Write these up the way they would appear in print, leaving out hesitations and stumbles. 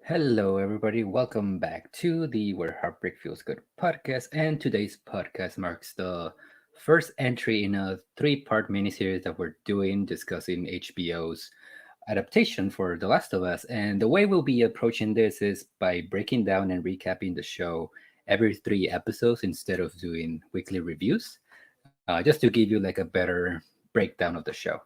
Hello, everybody. Welcome back to the Where Heartbreak Feels Good podcast. And today's podcast marks the first entry in a three-part miniseries that we're doing discussing HBO's adaptation for The Last of Us. And the way we'll be approaching this is by breaking down and recapping the show every three episodes instead of doing weekly reviews, just to give you like a better breakdown of the show.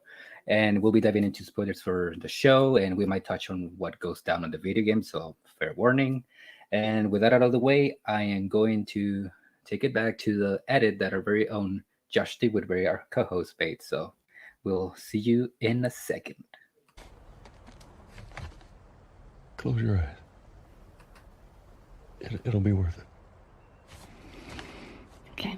And we'll be diving into spoilers for the show, and we might touch on what goes down on the video game. So, fair warning. And with that out of the way, I am going to take it back to the edit that our very own Josh D. Woodbury, our co host, made. So, we'll see you in a second. Close your eyes. It'll be worth it. Okay.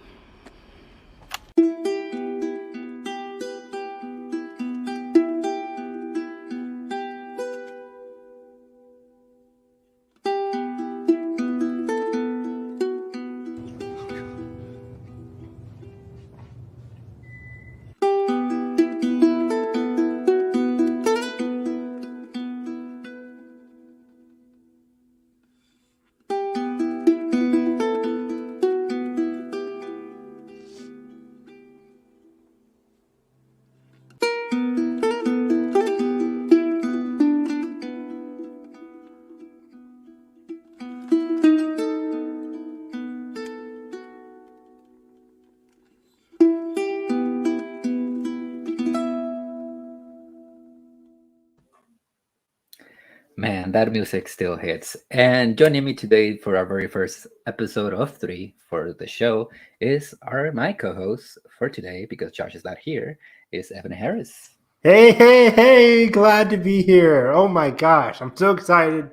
Man, that music still hits. And joining me today for our very first episode of three for the show is my co-host for today, because Josh is not here, is Evan Harris. Hey, glad to be here. Oh my gosh, I'm so excited.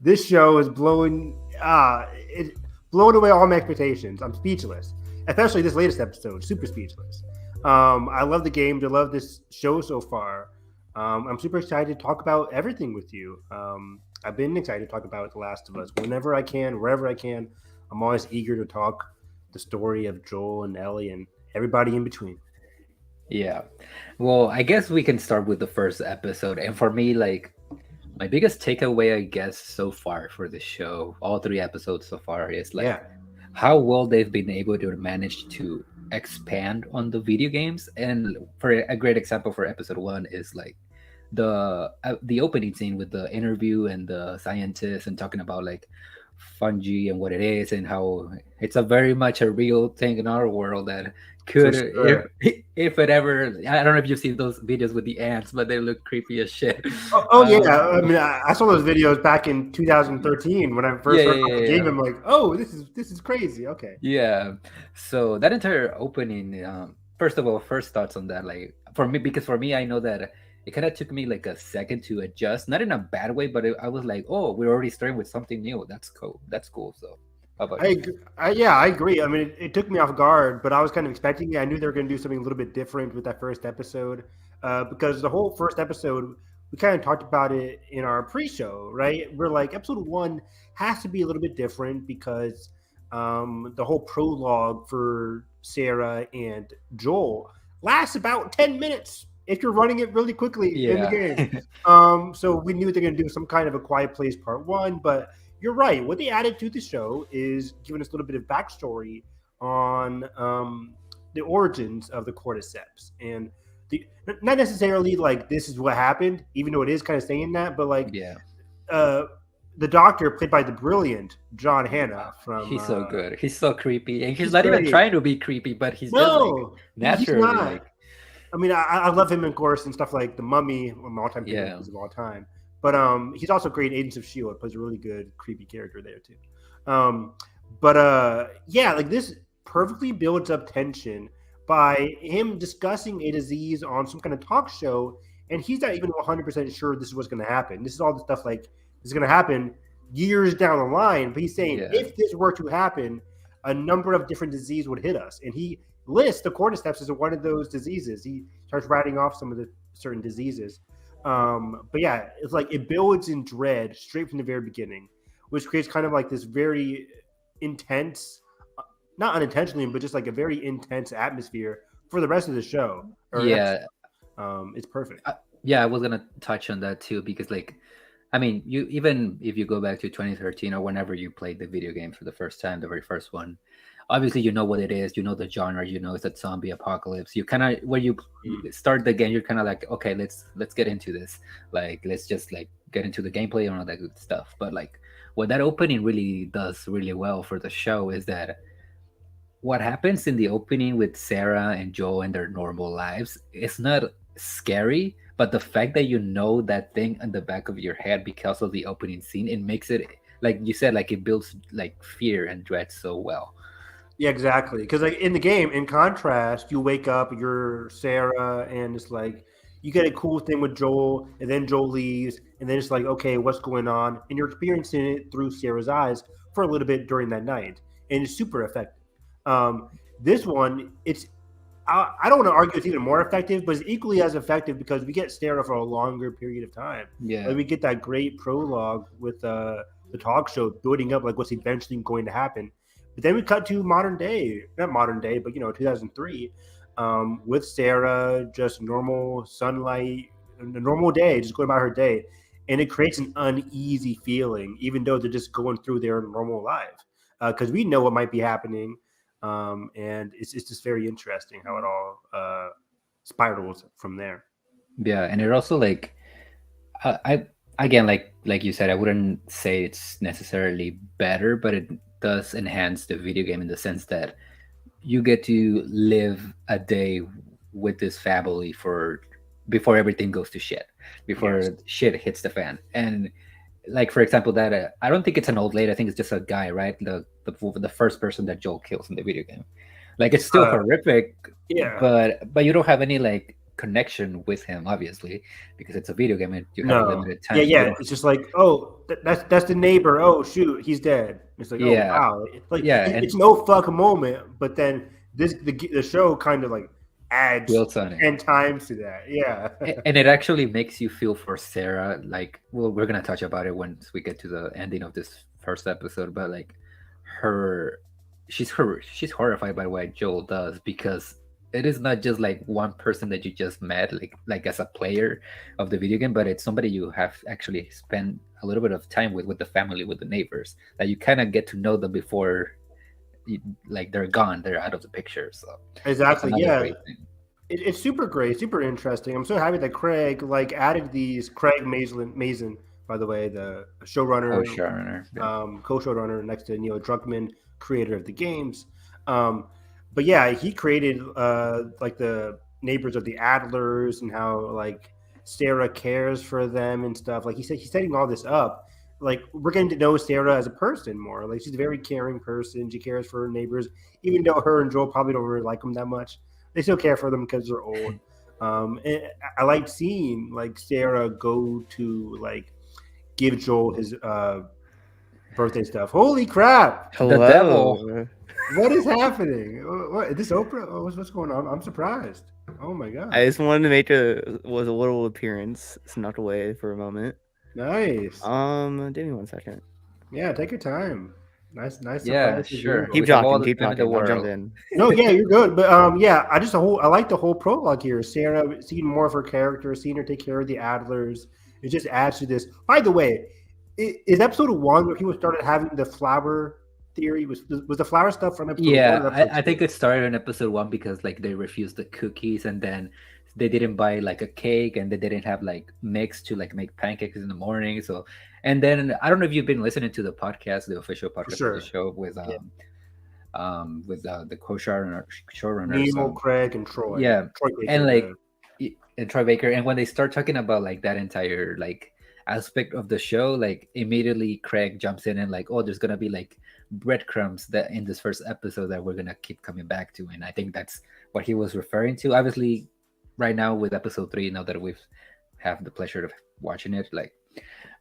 This show is blowing away all my expectations. I'm speechless, especially this latest episode, super speechless. I love the games. I love this show so far. I'm super excited to talk about everything with you. I've been excited to talk about The Last of Us whenever I can, wherever I can. I'm always eager to talk the story of Joel and Ellie and everybody in between. Yeah. Well, I guess we can start with the first episode. And for me, like, my biggest takeaway, I guess, so far for the show, all three episodes so far, is like Yeah. how well they've been able to manage to expand on the video games. And for a great example for episode one is like the opening scene with the interview and the scientists and talking about like fungi and what it is and how it's a very much a real thing in our world that For could sure. if it ever, I don't know if you've seen those videos with the ants, but they look creepy as shit. Oh yeah. I mean, I saw those videos back in 2013 when I first Yeah, heard about the game. I'm like, oh, this is crazy. Okay. yeah. So that entire opening, first of all, first thoughts on that, like for me, because for me, I know that it kind of took me like a second to adjust, not in a bad way, but I was like, oh, we're already starting with something new. That's cool. That's cool. So, how about you? I agree. I mean, it took me off guard, but I was kind of expecting it. I knew they were going to do something a little bit different with that first episode, because the whole first episode, we kind of talked about it in our pre-show, right? We're like, episode one has to be a little bit different because the whole prologue for Sarah and Joel lasts about 10 minutes if you're running it really quickly in the game. Yeah. So we knew they're going to do some kind of a Quiet Place part one, but you're right. What they added to the show is giving us a little bit of backstory on the origins of the cordyceps, and not necessarily like this is what happened, even though it is kind of saying that, but like Yeah. the doctor played by the brilliant John Hannah from. He's so good. He's so creepy, and he's He's not even great. trying to be creepy, but he's just like No, he's naturally not. like, I mean, I love him, of course, and stuff like The Mummy, one of my all-time favorite yeah, movies of all time. But he's also great in Agents of S.H.I.E.L.D., plays a really good, creepy character there, too. Um, yeah, like this perfectly builds up tension by him discussing a disease on some kind of talk show, and he's not even 100% sure this is what's going to happen. This is all the stuff like this is going to happen years down the line, but he's saying yeah, if this were to happen, a number of different diseases would hit us, and he lists the cordyceps as one of those diseases. He starts writing off some of the certain diseases. But yeah, it's like it builds in dread straight from the very beginning, which creates kind of like this very intense, not unintentionally, but just like a very intense atmosphere for the rest of the show. yeah. It's perfect. Yeah, I was gonna touch on that too because like I mean, you even if you go back to 2013 or whenever you played the video game for the first time, the very first one, obviously you know what it is, you know the genre, you know it's a zombie apocalypse. You kind of when you start the game, you're kind of like, okay, let's get into this. Like, let's just like get into the gameplay and all that good stuff. But like, what that opening really does really well for the show is that what happens in the opening with Sarah and Joe and their normal lives is not scary, but the fact that you know that thing in the back of your head because of the opening scene, it makes it like you said, like it builds like fear and dread so well. Yeah, exactly. Because like in the game, in contrast, you wake up, you're Sarah, and it's like you get a cool thing with Joel, and then Joel leaves, and then it's like, okay, what's going on? And you're experiencing it through Sarah's eyes for a little bit during that night, and it's super effective. This one, I don't want to argue it's even more effective, but it's equally as effective because we get Sarah for a longer period of time. Yeah. Like we get that great prologue with the talk show building up like what's eventually going to happen. But then we cut to modern day, not modern day, but 2003, with Sarah, just normal sunlight, a normal day, just going about her day, and it creates an uneasy feeling, even though they're just going through their normal life, because we know what might be happening, and it's just very interesting how it all spirals from there. Yeah, and it also like I again like you said, I wouldn't say it's necessarily better, but it does enhance the video game in the sense that you get to live a day with this family for before everything goes to shit, before Yes. shit hits the fan. And like for example, that I don't think it's an old lady. I think it's just a guy, right? The first person that Joel kills in the video game. Like it's still Uh, horrific, yeah. but you don't have any like connection with him, obviously, because it's a video game and you have a No. limited Yeah, time. So you yeah. don't. It's just like, oh, that's the neighbor. Oh shoot, he's dead. It's like, oh Yeah, wow, yeah, it's and no fuck moment. But then the show kind of like adds builds on it. 10 times to that. Yeah. And it actually makes you feel for Sarah. Like, well, we're gonna touch about it once we get to the ending of this first episode. But like, her, she's horrified by what Joel does because it is not just like one person that you just met, like as a player of the video game, but it's somebody you have actually spent a little bit of time with the family, with the neighbors, that you kind of get to know them before, like they're gone, they're out of the picture. So that's Exactly. another Yeah. great thing. It's super great, super interesting. I'm so happy that Craig like added these. Craig Mazin, by the way, the Oh, showrunner, Sharoner. Yeah. co-showrunner next to Neil Druckmann, creator of the games. Um, but yeah, he created like the neighbors of the Adlers and how like Sarah cares for them and stuff. Like he said, he's setting all this up. Like we're getting to know Sarah as a person more. Like she's a very caring person. She cares for her neighbors, even though her and Joel probably don't really like them that much. They still care for them because they're old. And I like seeing like Sarah go to like give Joel his birthday stuff. Holy crap! The devil. Hello. What is happening? What is this Oprah? Oh, what's going on? I'm surprised. Oh my god! I just wanted to make a little appearance, snuck away for a moment. Nice. Give me 1 second. Yeah, take your time. Nice Yeah, surprise. sure. Keep With all talking, the keep time in the talking. I'll jump world. in. No, yeah, you're good. But yeah, I like the whole prologue here. Sarah, seeing more of her character, seeing her take care of the Adlers, it just adds to this. By the way, is episode 1 where people started having the flower theory? Was the flower stuff from episode 1? Yeah, Or episode I think 2? it started in episode 1 because like they refused the cookies and then they didn't buy like a cake and they didn't have like mix to like make pancakes in the morning. So and then I don't know if you've been listening to the podcast, the official For podcast of sure. the show with the showrunners. Neil, Craig, and Troy. Yeah, Troy Baker, and like and Troy Baker, and when they start talking about like that entire like aspect of the show, like immediately Craig jumps in and like, oh, there's gonna be like breadcrumbs that in this first episode that we're gonna keep coming back to, and I think that's what he was referring to. Obviously, right now with episode 3, now that we've have the pleasure of watching it, like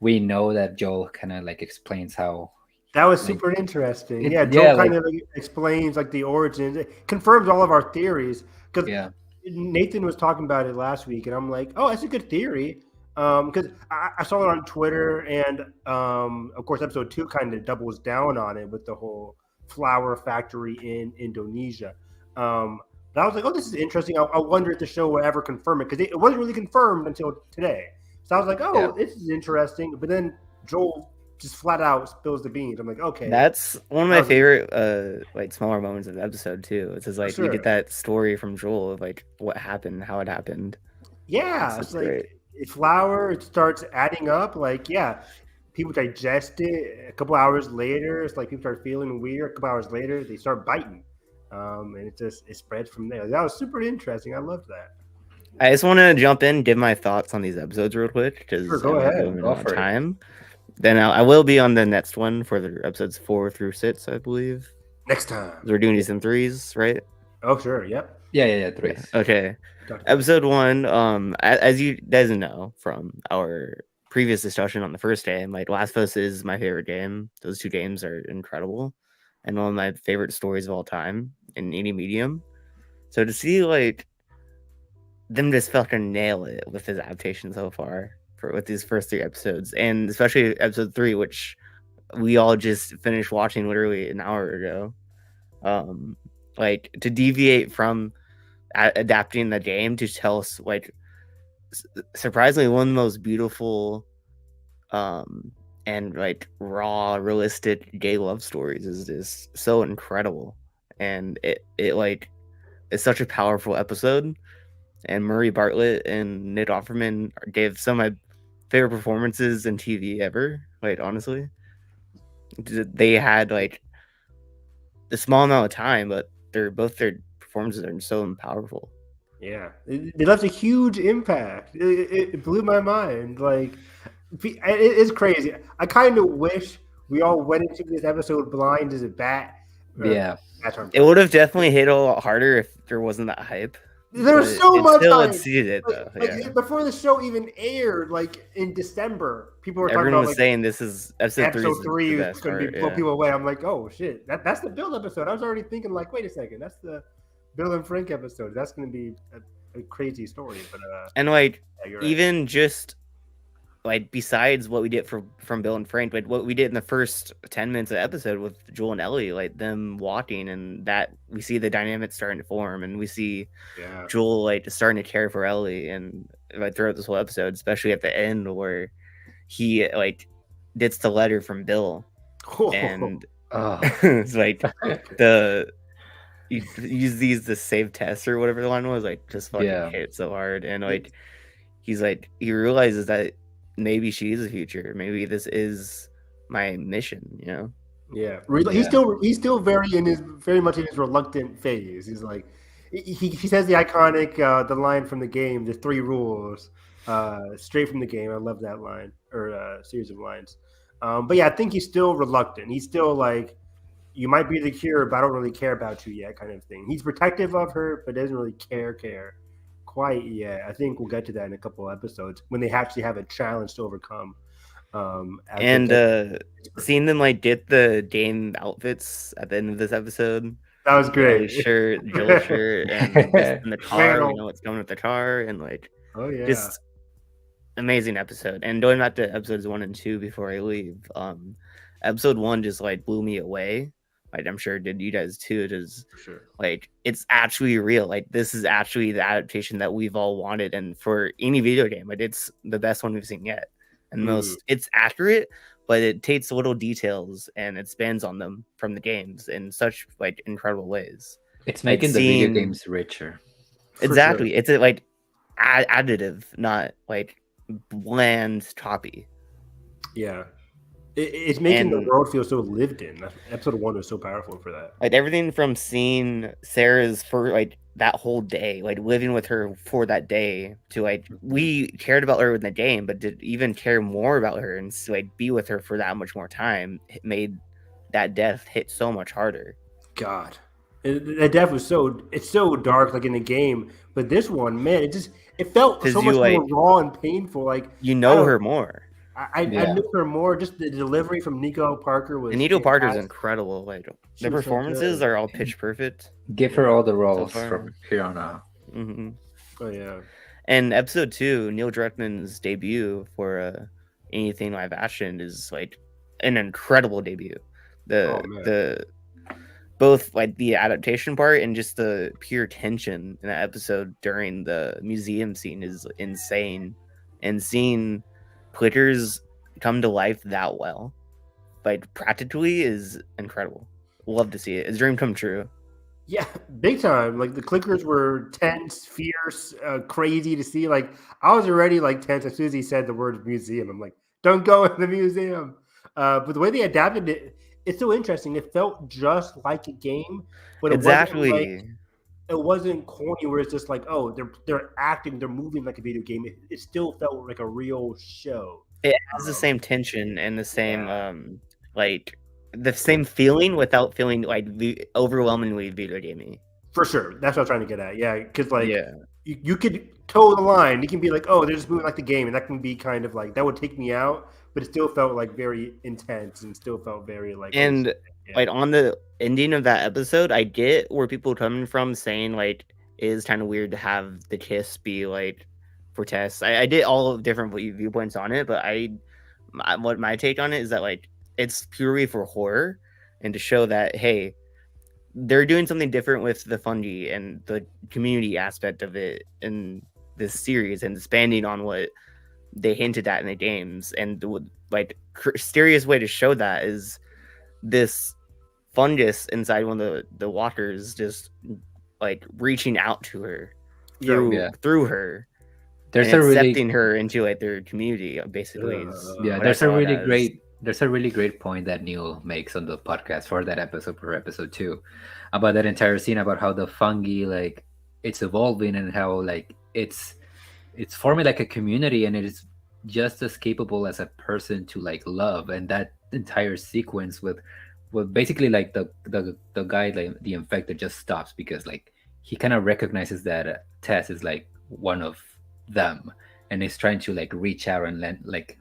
we know that Joel kind of like explains how that was like, super interesting. it- Yeah, yeah, Joel kind like- of explains like the origins. It confirms all of our theories because yeah, Nathan was talking about it last week, and I'm like, oh, that's a good theory. Because I saw it on Twitter, and of course, episode 2 kind of doubles down on it with the whole flower factory in Indonesia. But I was like, oh, this is interesting. I wonder if the show will ever confirm it because it wasn't really confirmed until today. So I was like, oh, Yeah. this is interesting. But then Joel just flat out spills the beans. I'm like, okay, That's one of that my was favorite like smaller moments of the episode too. It's just for like we sure. get that story from Joel of like what happened, how it happened. Yeah, It's it's like great. flour. It starts adding up. Like, yeah, people digest it. A couple hours later, it's like people start feeling weird. A couple hours later, they start biting, and it spreads from there. That was super interesting. I loved that. I just want to jump in, give my thoughts on these episodes real quick Sure, because go I'm ahead. going Go on for it. time. Then I will be on the next one for the episodes 4 through 6, I believe. Next time. We're doing these in threes, right? Oh, sure. Yep. Yeah, threes. Okay. Talked about Episode 1, as you guys know from our previous discussion on the first game, like Last of Us is my favorite game. Those two games are incredible and one of my favorite stories of all time in any medium. So to see like them just fucking nail it with his adaptation so far with these first 3 episodes, and especially episode 3, which we all just finished watching literally an hour ago. Like to deviate from adapting the game to tell us like surprisingly one of the most beautiful and like raw realistic gay love stories is just so incredible, and it like it's such a powerful episode. And Murray Bartlett and Nick Offerman gave some of my favorite performances in TV ever. Like honestly, they had like a small amount of time, but their performances are so powerful. Yeah, they left a huge impact. It blew my mind. Like, it's crazy. I kind of wish we all went into this episode blind as a bat. Yeah. It would have definitely hit a lot harder if there wasn't that hype. There was so much still time. exceeded it though. Like, before the show even aired, like in December, people were talking Everyone about was like saying this is episode 3 is is going to blow people away. I'm like, oh shit, that's the build episode. I was already thinking like, wait a second, that's the Bill and Frank episode. That's going to be a crazy story. But and like yeah, even just like besides what we did from Bill and Frank, but what we did in the first 10 minutes of the episode with Joel and Ellie, like them walking, and that we see the dynamics starting to form, and we see Joel like starting to care for Ellie, and like throughout this whole episode, especially at the end where he like gets the letter from Bill, and it's like the you use these to save tests or whatever the line was, like just fucking hit so hard, and like he's like he realizes that maybe she is the future. Maybe this is my mission, you know? Yeah. He's still very much in his reluctant phase. He's like, he says the iconic the line from the game, the 3 rules, straight from the game. I love that line or series of lines. But yeah, I think he's still reluctant. He's still like, you might be the cure, but I don't really care about you yet, kind of thing. He's protective of her, but doesn't really care quite yet. I think we'll get to that in a couple of episodes when they actually have a challenge to overcome. And seeing them like get the game outfits at the end of this episode, that was great. Joel's shirt, and just in the car, we know what's coming with the car, and like, just amazing episode. And going back to episodes 1 and 2 before I leave, episode 1 just like blew me away. Like I'm sure did you guys too. It is like it's actually real. Like this is actually the adaptation that we've all wanted, and for any video game, like it's the best one we've seen yet. And most it's accurate, but it takes little details and it expands on them from the games in such like incredible ways. It's making the video games richer. Exactly. It's like additive, not like bland copy. Yeah. It's making the world feel so lived in. Episode 1 was so powerful for that. Like everything from seeing Sarah's for like that whole day, like living with her for that day, to like we cared about her in the game, but did even care more about her and like be with her for that much more time. It made that death hit so much harder. God, that death was it's so dark, like in the game. But this one, man, it felt so much more raw and painful. Like her more. I knew her more. Just the delivery from Nico Parker was. And Nico Parker's incredible. Like the performances are all pitch perfect. Give her all the roles from here on out. Mm-hmm. Oh yeah. And episode 2, Neil Druckmann's debut for anything live action is like an incredible debut. The both like the adaptation part and just the pure tension in that episode during the museum scene is insane. and seeing Plitters come to life that well, like practically, is incredible. Love to see it. It's a dream come true. Yeah, big time. Like the clickers were tense, fierce, crazy to see. Like I was already like tense as soon as he said the word museum. I'm like, don't go in the museum. But the way they adapted it, it's so interesting. It felt just like a game, but Exactly. it wasn't corny where it's just like, oh, they're acting, they're moving like a video game. It still felt like a real show. It has the same tension and the same Yeah. like the same feeling without feeling like overwhelmingly video gamey. For sure. That's what I'm trying to get at. Yeah, because like Yeah. you could toe the line. You can be like, oh, they're just moving like the game, and that can be kind of like that would take me out, but it still felt like very intense and still felt very like And like on the ending of that episode, I get where people are coming from saying like it is kind of weird to have the kiss be like for Tess. I did all of different viewpoints on it, but what my take on it is that like it's purely for horror and to show that hey, they're doing something different with the fungi and the community aspect of it in this series and expanding on what they hinted at in the games. And the like mysterious way to show that is this fungus inside one of the walkers just like reaching out to her through her. There's and a really accepting her into like their community, basically. yeah. what I There's a saw it really as. great point that Neil makes on the podcast for that episode, for episode 2, about that entire scene, about how the fungi like it's evolving and how like it's forming like a community, and it is just as capable as a person to like love. And that entire sequence with basically like the guy, like the infected, just stops because like he kind of recognizes that Tess is like one of them, and is trying to like reach out and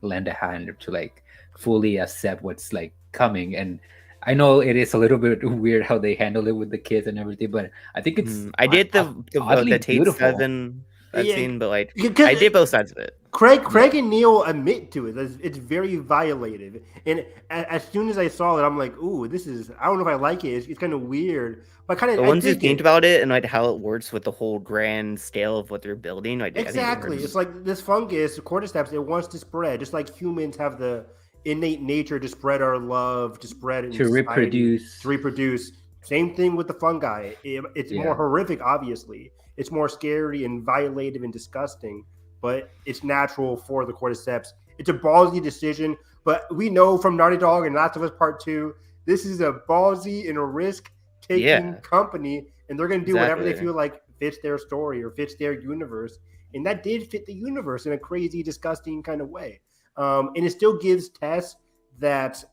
lend a hand to like fully accept what's like coming. And I know it is a little bit weird how they handle it with the kids and everything, but I think it's I did oddly the Tate beautiful. 7 that Yeah, scene, but like because I did both sides of it. Craig and Neil admit to it. It's very violative. And as soon as I saw it, I'm like, ooh, this is, I don't know if I like it. It's kind of weird. But But once you think about it and like how it works with the whole grand scale of what they're building, like exactly. It's like this fungus, cordyceps, it wants to spread, just like humans have the innate nature to spread our love, to spread in to society, to reproduce. Same thing with the fungi. It's more horrific, obviously. It's more scary and violative and disgusting, but it's natural for the cordyceps. It's a ballsy decision, but we know from Naughty Dog and Last of Us Part 2, this is a ballsy and a risk-taking company, and they're going to do whatever they feel like fits their story or fits their universe. And that did fit the universe in a crazy, disgusting kind of way. And it still gives Tess that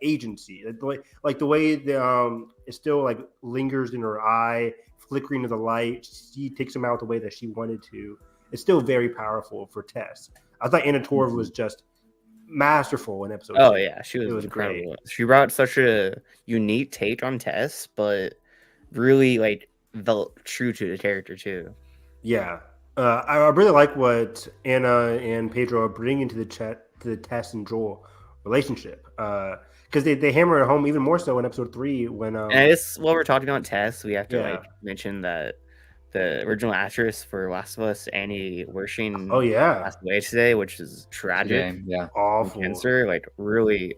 agency, like the way it still like lingers in her eye, flickering of the light. She takes him out the way that she wanted to. It's still very powerful for Tess. I thought Anna Torv was just masterful in episode 2. Yeah, she was incredible. Great. She brought such a unique take on Tess, but really like felt true to the character too. Yeah, I really like what Anna and Pedro are bringing to the Tess and Joel relationship, because they hammer it home even more so in episode 3 when. And I guess while we're talking about Tess, we have to like mention that the original actress for Last of Us, Annie Wershing, passed away today, which is tragic. Awful. Cancer, like really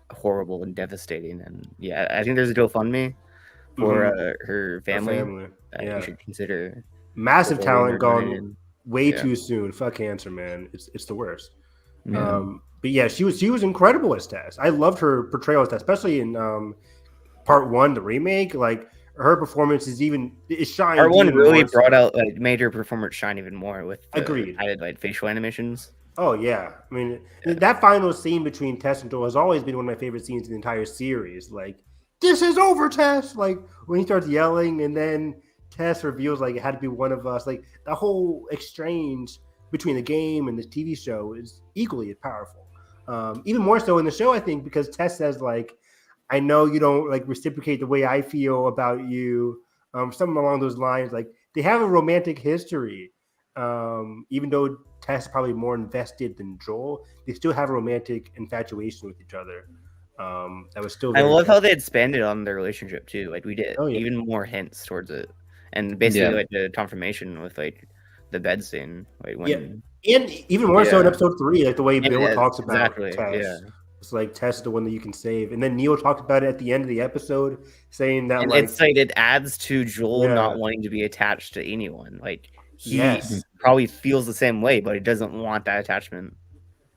horrible and devastating. And yeah, I think there's a GoFundMe for her family. You should consider. Massive talent gone way too soon. Fuck cancer, man. It's the worst. But yeah, she was incredible as Tess. I loved her portrayal as Tess, especially in part 1, the remake. Like her performance is shine. Part 1 really brought out, like, made her performance shine even more with agreed added like facial animations. Oh yeah, I mean that final scene between Tess and Joel has always been one of my favorite scenes in the entire series. Like, this is over, Tess. Like when he starts yelling and then Tess reveals like it had to be one of us. Like the whole exchange between the game and the TV show is equally as powerful. Even more so in the show, I think, because Tess says like, I know you don't like reciprocate the way I feel about you. Something along those lines. Like they have a romantic history. Even though Tess is probably more invested than Joel, they still have a romantic infatuation with each other. That was still. I love how they expanded on their relationship too. Like we did even more hints towards it, and basically like the confirmation with like the bed scene. Like when and even more so in Yeah. episode 3, like the way Bill Yeah, talks about exactly, Tess. yeah. It's like Tess is the one that you can save, and then Neil talked about it at the end of the episode, saying that And like it's like it adds to Joel Yeah. not wanting to be attached to anyone. Like he Yes. probably feels the same way, but he doesn't want that attachment.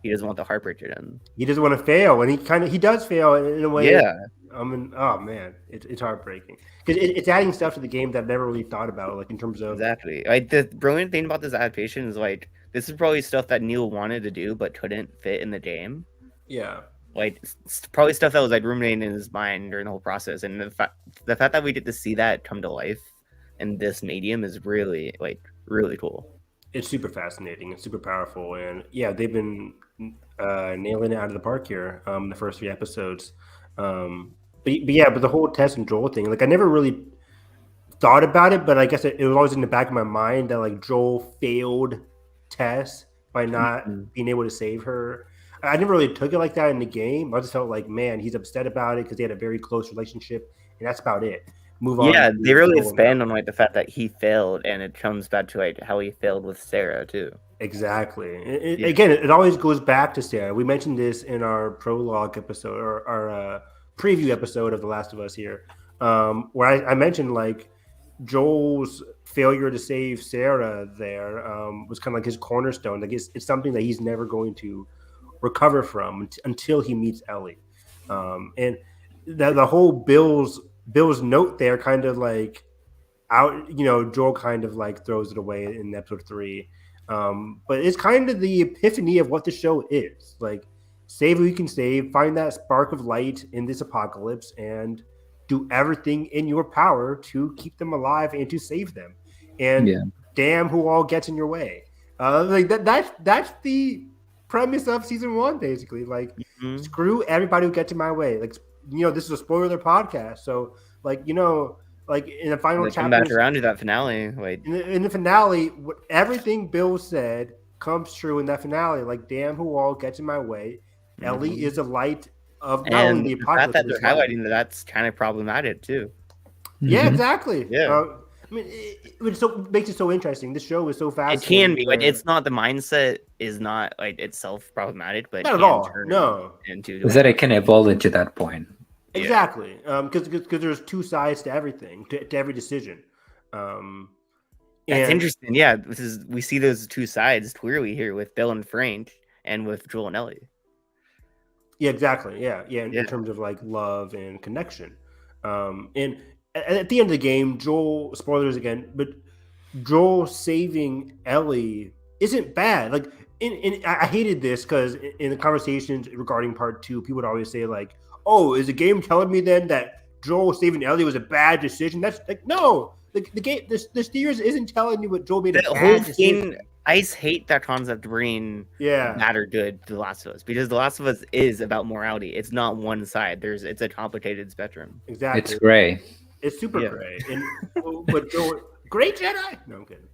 He doesn't want the heartbreak to end. he doesn't want to fail, and he does fail in a way. Yeah. I mean, oh man, it's heartbreaking because it's adding stuff to the game that I've never really thought about, like in terms of Exactly. Like the brilliant thing about this adaptation is like this is probably stuff that Neil wanted to do but couldn't fit in the game. yeah. Like it's probably stuff that was like ruminating in his mind during the whole process, and the fact that we get to see that come to life in this medium is really really cool. It's super fascinating. It's super powerful, and yeah, they've been nailing it out of the park here. The first 3 episodes, but the whole Tess and Joel thing, like I never really thought about it, but I guess it was always in the back of my mind that like Joel failed Tess by not being able to save her. I never really took it like that in the game. I just felt like, man, he's upset about it because they had a very close relationship, and that's about it. Move on. Yeah, they really Joel expand now. on like the fact that he failed, and it comes back to like how he failed with Sarah too. Exactly. Yeah. Again, it always goes back to Sarah. We mentioned this in our prologue episode or our preview episode of The Last of Us here, where I mentioned like Joel's failure to save Sarah there was kind of like his cornerstone. Like it's something that he's never going to recover from until he meets Ellie. And the whole Bill's note there kind of like out, Joel kind of like throws it away in episode 3. But it's kind of the epiphany of what the show is. Like, save who you can save, find that spark of light in this apocalypse, and do everything in your power to keep them alive and to save them. And damn who all gets in your way. That's the premise of season 1, basically. Like, screw everybody who gets in my way. Like, this is a spoiler podcast, so like in the final They come chapter, back around to that finale. Like in the finale, everything Bill said comes true in that finale. Like, damn who all gets in my way. Ellie is a light of not and only the the fact apocalypse, that but they're it's light. highlighting that's kind of problematic too. Yeah, exactly. Yeah. I mean, it makes it so interesting. This show is so It fascinating. can be like it's not the mindset is not like itself problematic, but Not it at can all. turn No. into Is that it can evolve into that point. Exactly. Because there's 2 sides to everything, to every decision. That's interesting. Yeah, we see those 2 sides clearly here with Bill and Frank, and with Joel and Ellie. Yeah, exactly. Yeah. In terms of like love and connection. And at the end of the game, Joel, spoilers again, but Joel saving Ellie isn't bad. Like, I hated this because in the conversations regarding part 2, people would always say like, "Oh, is the game telling me then that Joel saving Ellie was a bad decision?" That's like, no. The game, the series isn't telling you what Joel made a The bad whole decision. thing, I hate that concept of bringing bad or good to The Last of Us, because The Last of Us is about morality. It's not one side. It's a complicated spectrum. Exactly. It's gray. It's super gray. And but Joel, great Jedi. No, I'm kidding.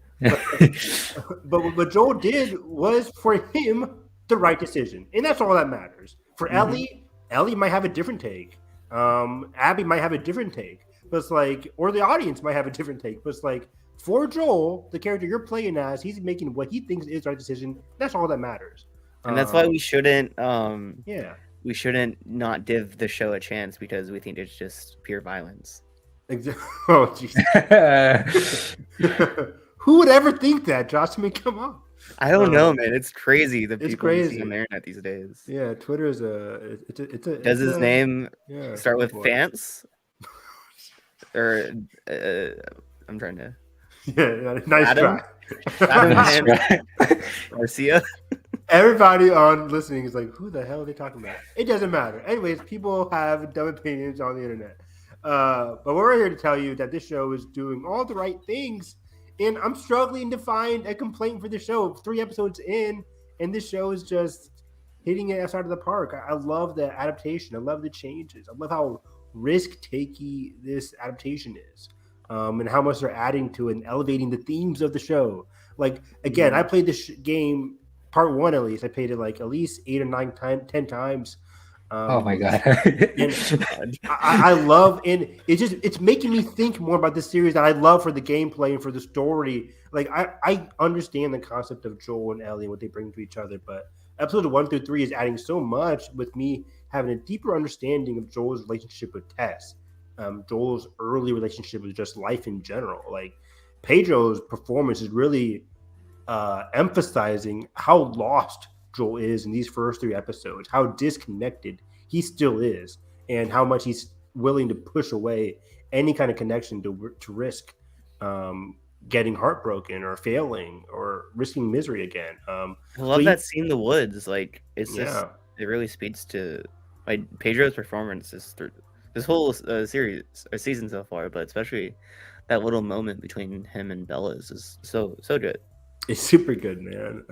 But what Joel did was for him the right decision, and that's all that matters. For Ellie might have a different take. Abby might have a different take, but it's like, or the audience might have a different take. But it's like, for Joel, the character you're playing as, he's making what he thinks is the right decision. That's all that matters. And that's why we shouldn't we shouldn't not give the show a chance, because we think it's just pure violence. Oh, jeez. Who would ever think that, Josh? I mean, come on. I don't know, man. It's crazy the it's people we crazy see on the internet these days. Yeah, Twitter is Does his name start with boy. Fance? Or I'm trying to. Yeah, nice Adam? try. Adam Garcia. Everybody on listening is like, who the hell are they talking about? It doesn't matter. Anyways, people have dumb opinions on the internet. But we're here to tell you that this show is doing all the right things. And I'm struggling to find a complaint for the show. 3 episodes in, and this show is just hitting it outside of the park. I love the adaptation. I love the changes. I love how risk-takey this adaptation is. And how much they're adding to it and elevating the themes of the show. Like, again, I played this game, part 1 at least. I played it like at least 8 or 9 times, 10 times. Oh my god. And I love, and it's making me think more about this series that I love for the gameplay and for the story. Like I understand the concept of Joel and Ellie and what they bring to each other, but episode 1 through 3 is adding so much with me having a deeper understanding of Joel's relationship with Tess, Joel's early relationship with just life in general. Like Pedro's performance is really emphasizing how lost Joel is in these first 3 episodes, how disconnected he still is, and how much he's willing to push away any kind of connection to risk getting heartbroken or failing or risking misery again. I love that scene in the woods. Like it's just it really speaks to like Pedro's performances through this whole series or season so far, but especially that little moment between him and Bella's is so good. It's super good, man.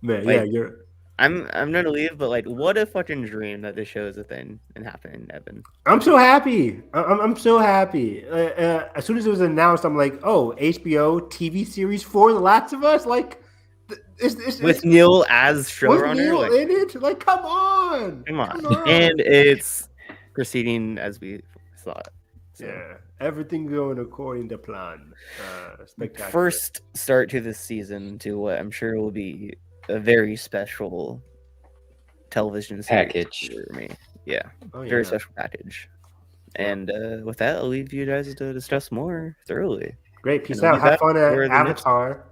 Man, like, yeah, you're. I'm gonna leave, but like, what a fucking dream that this show is a thing and happening, Evan. I'm so happy. I'm so happy. As soon as it was announced, I'm like, oh, HBO TV series for The Last of Us, like, with Neil as showrunner, with Neil like, in it, like, come on, and it's proceeding as we thought. So. Yeah, everything going according to plan. Spectacular. First start to this season to what I'm sure will be a very special television package for me. Yeah, very special package. And with that, I'll leave you guys to discuss more thoroughly. Great, peace out. Have fun at Avatar.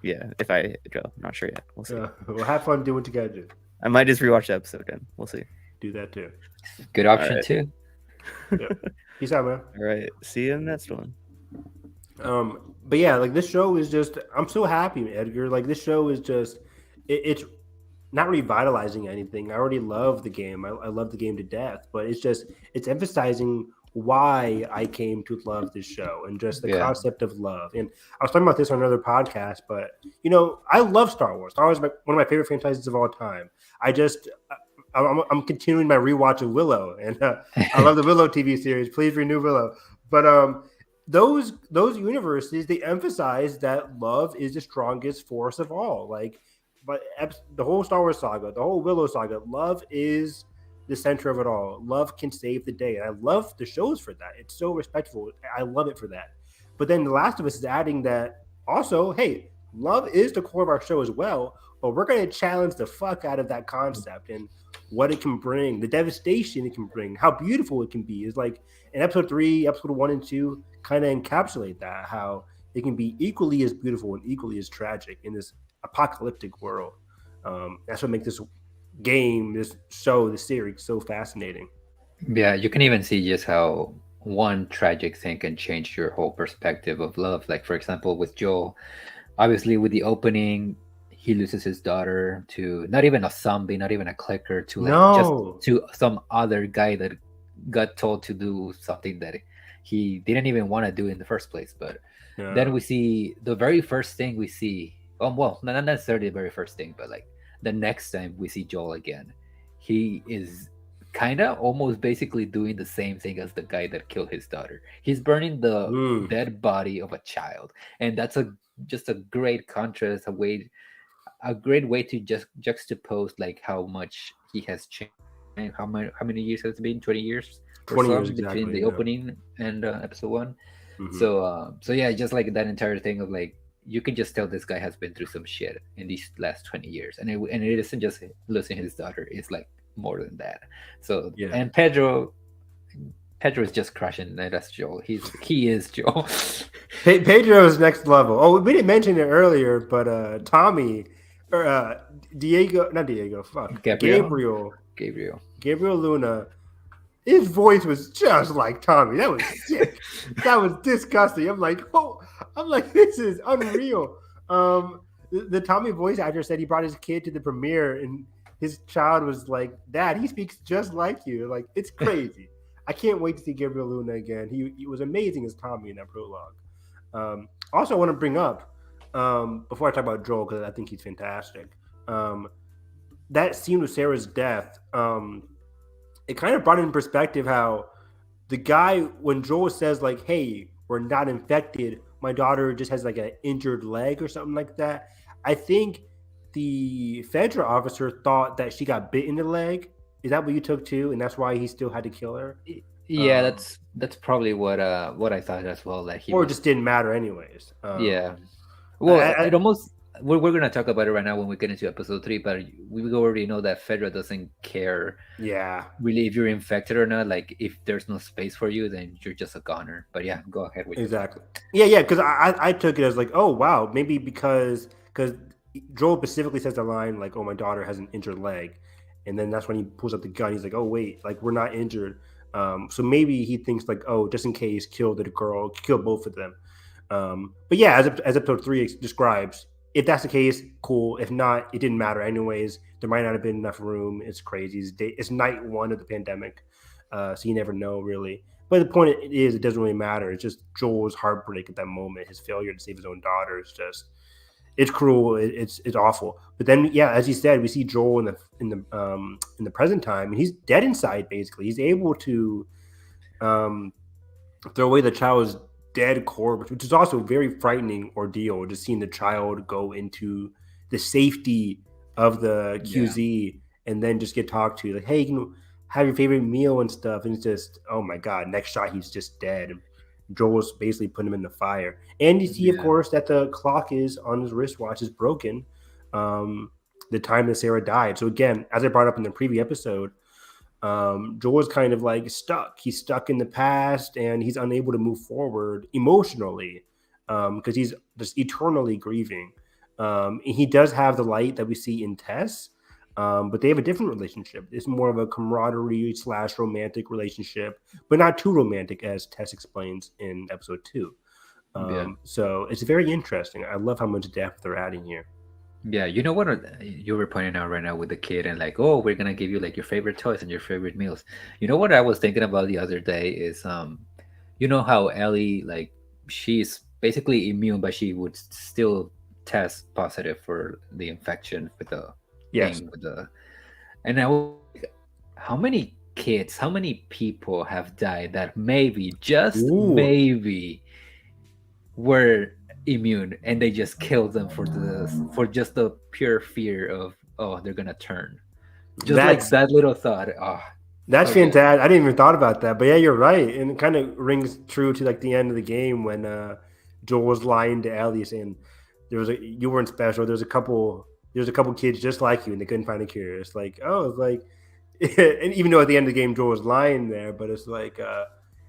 Yeah, if I go, I'm not sure yet. We'll see. We'll have fun doing what you gotta do. I might just rewatch the episode again. We'll see. Do that too. Good option too. Yep. Peace out, man. All right. See you in the next one. But yeah, like this show is just, I'm so happy, Edgar. Like this show is just, it's not revitalizing anything. I already love the game. I love the game to death, but it's emphasizing why I came to love this show and just the concept of love. And I was talking about this on another podcast, but you know, I love Star Wars. Star Wars is one of my favorite franchises of all time. I'm continuing my rewatch of Willow, and I love the Willow TV series. Please renew Willow. But those universes, they emphasize that love is the strongest force of all. Like, but the whole Star Wars saga, the whole Willow saga, love is the center of it all. Love can save the day, and I love the shows for that. It's so respectful. I love it for that. But then The Last of Us is adding that also. Hey, love is the core of our show as well, but we're going to challenge the fuck out of that concept and what it can bring, the devastation it can bring, how beautiful it can be. Is like in episode 3, episode 1 and 2 kind of encapsulate that, how it can be equally as beautiful and equally as tragic in this apocalyptic world. That's what makes this game, this show, this series so fascinating. Yeah, you can even see just how one tragic thing can change your whole perspective of love. Like, for example, with Joel, obviously with the opening, he loses his daughter to not even a zombie, not even a clicker, to just to some other guy that got told to do something that he didn't even want to do in the first place. But then we see the very first thing we see. Well, not necessarily the very first thing, but like the next time we see Joel again, he is kind of almost basically doing the same thing as the guy that killed his daughter. He's burning the dead body of a child, and that's just a great contrast, a great way to just juxtapose like how much he has changed. How many years has it been? 20 years. 20 years exactly, between the opening and episode 1. Mm-hmm. So yeah, just like that entire thing of like, you can just tell this guy has been through some shit in these last 20 years, and it isn't just losing his daughter. It's like more than that. So and Pedro is just crushing. That's Joel. He is Joel. Pedro's next level. Oh, we didn't mention it earlier, but Tommy or Gabriel Luna. His voice was just like Tommy. That was sick. That was disgusting. I'm like, this is unreal. The Tommy voice actor said he brought his kid to the premiere, and his child was like, "Dad, he speaks just like you." Like, it's crazy. I can't wait to see Gabriel Luna again. He was amazing as Tommy in that prologue. Also, I want to bring up before I talk about Joel, because I think he's fantastic. That scene with Sarah's death. It kind of brought in perspective how the guy, when Joel says like, "Hey, we're not infected. My daughter just has like an injured leg or something like that." I think the Fedra officer thought that she got bit in the leg. Is that what you took too? And that's why he still had to kill her? Yeah, Um, that's probably what I thought as well. Like he or it was, just didn't matter anyways. yeah. I, Well, I, it almost we're gonna talk about it right now when we get into episode 3, but we already know that Fedra doesn't care yeah. really if you're infected or not. Like if there's no space for you, then you're just a goner. But yeah, go ahead with your thought. Exactly. Yeah, because I took it as like, oh wow, maybe because Joel specifically says the line like, "Oh, my daughter has an injured leg," and then that's when he pulls out the gun. He's like, "Oh wait, like we're not injured." So maybe he thinks like, "Oh, just in case, kill the girl, kill both of them." But yeah, as episode 3 describes, if that's the case, cool. If not, it didn't matter anyways. There might not have been enough room. It's crazy. It's night 1 of the pandemic, so you never know really. But the point is, it doesn't really matter. It's just Joel's heartbreak at that moment. His failure to save his own daughter is just—it's cruel. It's awful. But then, yeah, as you said, we see Joel in the present time, and he's dead inside. Basically, he's able to throw away the child's dead corpse, which is also a very frightening ordeal. Just seeing the child go into the safety of the QZ and then just get talked to, like, hey, you can have your favorite meal and stuff, and it's just, oh my god, next shot he's just dead. Joel's basically putting him in the fire, and you see, of course, that the clock is on his wristwatch is broken, the time that Sarah died. So again, as I brought up in the previous episode, Joel's kind of like stuck. He's stuck in the past, and he's unable to move forward emotionally because he's just eternally grieving. And he does have the light that we see in Tess. But they have a different relationship. It's more of a camaraderie / romantic relationship, but not too romantic, as Tess explains in episode 2. So it's very interesting. I love how much depth they're adding here. Yeah, you know what you were pointing out right now with the kid and like, oh, we're gonna give you like your favorite toys and your favorite meals. You know what I was thinking about the other day is, you know how Ellie, like, she's basically immune, but she would still test positive for the infection with the thing with the, and I was like, how many kids, how many people have died that maybe maybe were immune and they just killed them for just the pure fear of, oh, they're gonna turn, just like that little thought. That's fantastic. I didn't even thought about that, but yeah, you're right, and it kind of rings true to like the end of the game when Joel was lying to Ellie saying you weren't special. There's a couple kids just like you, and they couldn't find a cure. It's like, oh, it's like, and even though at the end of the game Joel was lying there, but it's like,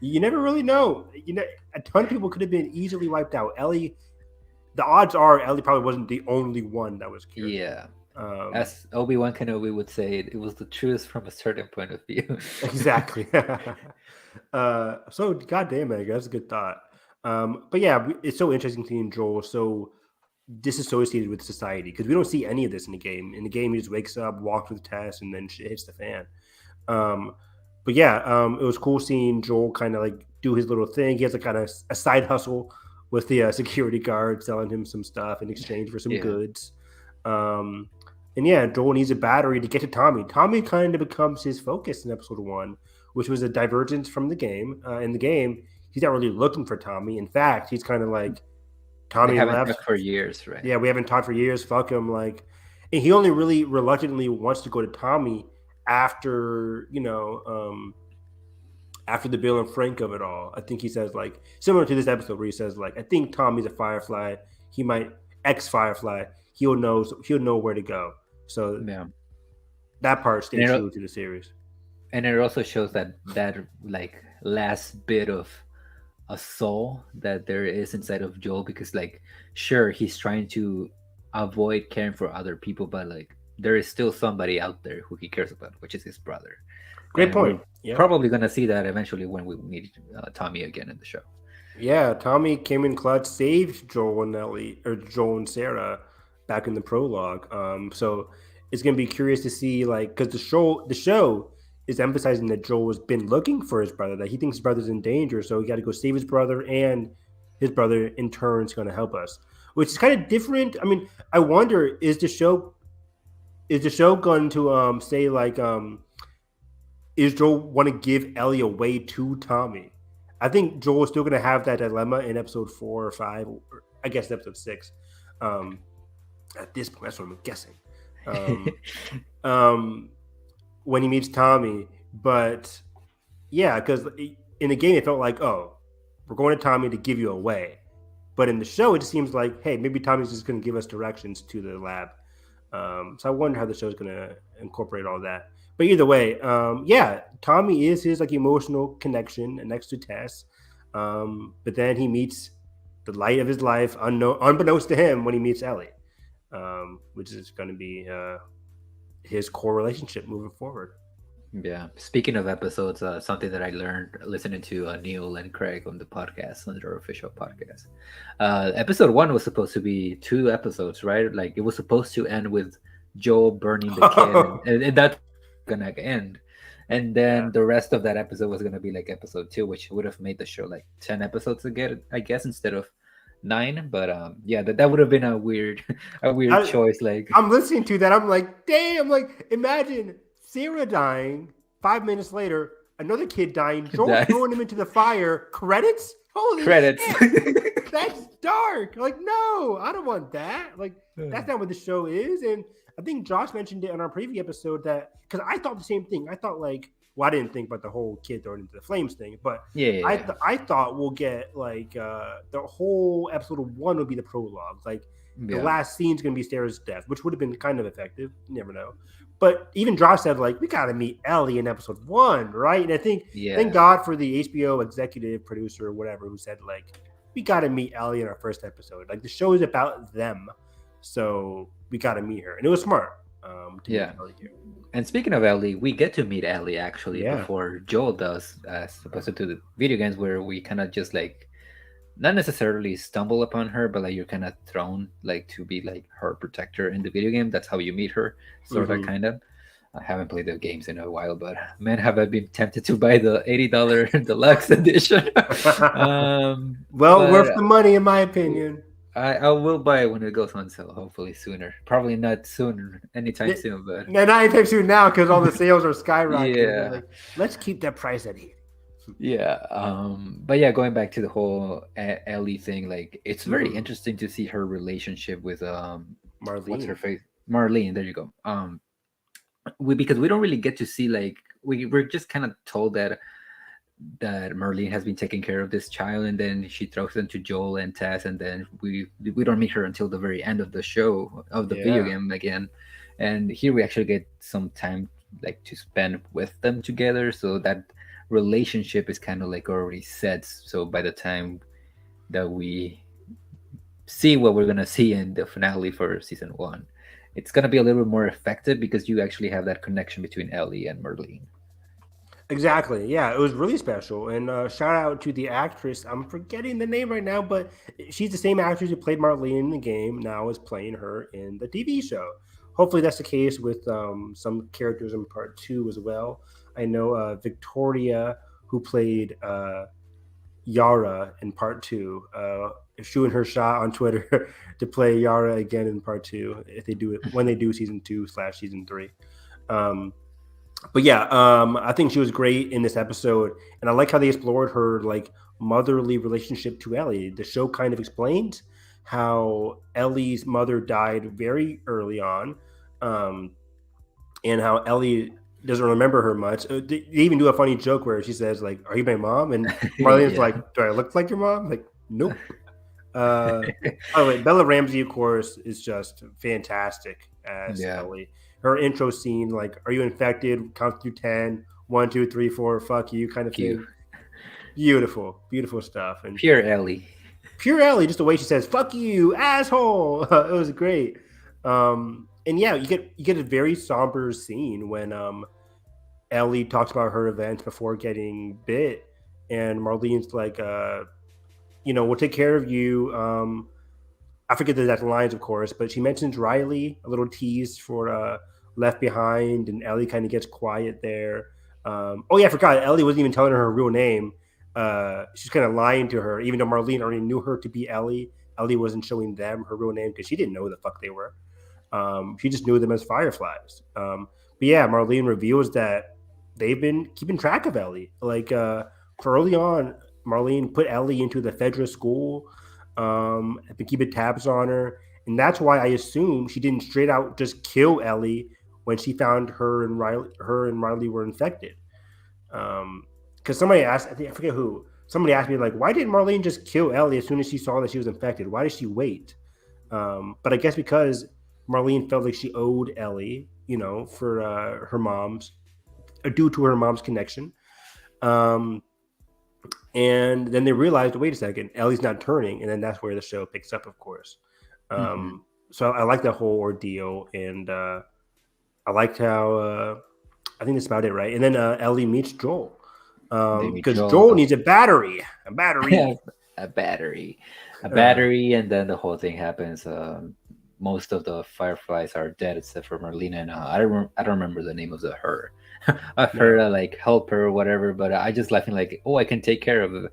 you never really know. You know, a ton of people could have been easily wiped out. Ellie, the odds are Ellie probably wasn't the only one that was cured. Yeah. As Obi-Wan Kenobi would say, it was the truth from a certain point of view. Exactly. So goddamn it, that's a good thought. But yeah, it's so interesting seeing Joel so disassociated with society, because we don't see any of this in the game. In the game, he just wakes up, walks with Tess, and then shit hits the fan. But yeah, it was cool seeing Joel kind of like do his little thing. He has a kind of a side hustle with the security guard selling him some stuff in exchange for some goods. And yeah, Joel needs a battery to get to Tommy. Tommy kind of becomes his focus in episode 1, which was a divergence from the game. In the game, he's not really looking for Tommy. In fact, he's kind of like, Tommy we haven't left talked for years, right? Yeah, we haven't talked for years. Fuck him. Like, and he only really reluctantly wants to go to Tommy after, after the Bill and Frank of it all. I think he says, like, similar to this episode where he says, like, I think Tommy's a Firefly. He might ex-Firefly. He'll know where to go. So that part stays true to the series. And it also shows that like last bit of a soul that there is inside of Joel, because like, sure, he's trying to avoid caring for other people, but like there is still somebody out there who he cares about, which is his brother. Great point. Yeah. Probably gonna see that eventually when we meet Tommy again in the show. Yeah, Tommy came in clutch, saved Joel and Sarah back in the prologue. So it's gonna be curious to see, like, because the show is emphasizing that Joel has been looking for his brother, that he thinks his brother's in danger, so he got to go save his brother, and his brother in turn is going to help us, which is kind of different. I mean, I wonder, is the show going to say like, is Joel want to give Ellie away to Tommy? I think Joel is still going to have that dilemma in episode 4 or 5, or I guess episode 6. At this point, that's what I'm guessing. Um, when he meets Tommy, but yeah, because in the game it felt like, oh, we're going to Tommy to give you away, but in the show it just seems like, hey, maybe Tommy's just going to give us directions to the lab. So I wonder how the show's going to incorporate all that. But either way, yeah, Tommy is his like emotional connection next to Tess. But then he meets the light of his life, unbeknownst to him, when he meets Ellie, which is going to be his core relationship moving forward. Yeah. Speaking of episodes, something that I learned listening to Neil and Craig on the podcast, on their official podcast. Episode 1 was supposed to be 2 episodes, right? Like it was supposed to end with Joel burning the kid, and that's gonna end. And then the rest of that episode was gonna be like episode 2, which would have made the show like 10 episodes again, I guess, instead of 9. But yeah, that would have been a weird choice. Like I'm listening to that, I'm like, damn, like imagine Sarah dying, 5 minutes later, another kid dying, Joel throwing him into the fire. Credits? Holy credits. shit. That's dark. Like, no, I don't want that. Like, that's not what the show is. And I think Josh mentioned it on our previous episode that, because I thought the same thing. I thought like, well, I didn't think about the whole kid throwing into the flames thing, but I thought we'll get like the whole episode of 1 would be the prologue. Like the last scene's going to be Sarah's death, which would have been kind of effective. You never know. But even Josh said, like, we got to meet Ellie in episode 1, right? And I think, thank God for the HBO executive producer or whatever who said, like, we got to meet Ellie in our first episode. Like, the show is about them, so we got to meet her. And it was smart to meet Ellie here. And speaking of Ellie, we get to meet Ellie, actually, before Joel does, as opposed to the video games where we kind of just, like, not necessarily stumble upon her, but like you're kind of thrown like to be like her protector in the video game. That's how you meet her, sort of, kind of. I haven't played the games in a while, but man, have I been tempted to buy the $80 deluxe edition. Worth the money, in my opinion. I will buy it when it goes on sale, hopefully sooner. Probably not soon, anytime soon, but not anytime soon now because all the sales are skyrocketing. Yeah, like, let's keep that price at 80. Yeah, but yeah, going back to the whole Ellie thing, like it's very interesting to see her relationship with Marlene. What's her face? Marlene. There you go. Because we don't really get to see, like, we're just kind of told that Marlene has been taking care of this child, and then she throws them to Joel and Tess, and then we don't meet her until the very end of the show of the video game again. And here we actually get some time like to spend with them together, so that relationship is kind of like already set. So by the time that we see what we're gonna see in the finale for season 1, it's gonna be a little bit more effective because you actually have that connection between Ellie and Marlene. Exactly. Yeah, it was really special. And shout out to the actress. I'm forgetting the name right now, but she's the same actress who played Marlene in the game, now is playing her in the TV show. Hopefully that's the case with some characters in part 2 as well. I know Victoria, who played Yara in part 2, shooting her shot on Twitter to play Yara again in part 2 if they do it when they do season 2/season 3. But yeah, I think she was great in this episode, and I like how they explored her like motherly relationship to Ellie. The show kind of explains how Ellie's mother died very early on, and how Ellie doesn't remember her much. They even do a funny joke where she says, like, "Are you my mom?" And Marlene's like, "Do I look like your mom?" Like, nope. By the way, Bella Ramsey, of course, is just fantastic as Ellie. Her intro scene, like, "Are you infected? Count through 10. 1, 2, 3, 4. Fuck you," kind of thing. Beautiful, beautiful stuff. And pure Ellie, just the way she says "fuck you, asshole." It was great. And yeah, you get a very somber scene when Ellie talks about her events before getting bit, and Marlene's like, we'll take care of you. I forget the exact lines, of course, but she mentions Riley, a little tease for Left Behind, and Ellie kind of gets quiet there. I forgot. Ellie wasn't even telling her real name. She's kind of lying to her, even though Marlene already knew her to be Ellie. Ellie wasn't showing them her real name because she didn't know who the fuck they were. She just knew them as Fireflies. But yeah, Marlene reveals that they've been keeping track of Ellie. Like early on, Marlene put Ellie into the Fedra school, been keeping tabs on her, and that's why I assume she didn't straight out just kill Ellie when she found her and Riley were infected. Because somebody asked, I forget who. Somebody asked me like, why didn't Marlene just kill Ellie as soon as she saw that she was infected? Why did she wait? But I guess because Marlene felt like she owed Ellie, for her mom's, due to her mom's connection. And then they realized, wait a second, Ellie's not turning, and then that's where the show picks up, of course. So I like that whole ordeal, and I liked how I think that's about it, right? And then Ellie meets Joel. Because Joel needs a battery, a battery, and then the whole thing happens. Most of the Fireflies are dead except for Marlena, and I don't remember the name of her. I've heard like help her or whatever, but I just laughing like, oh, I can take care of them,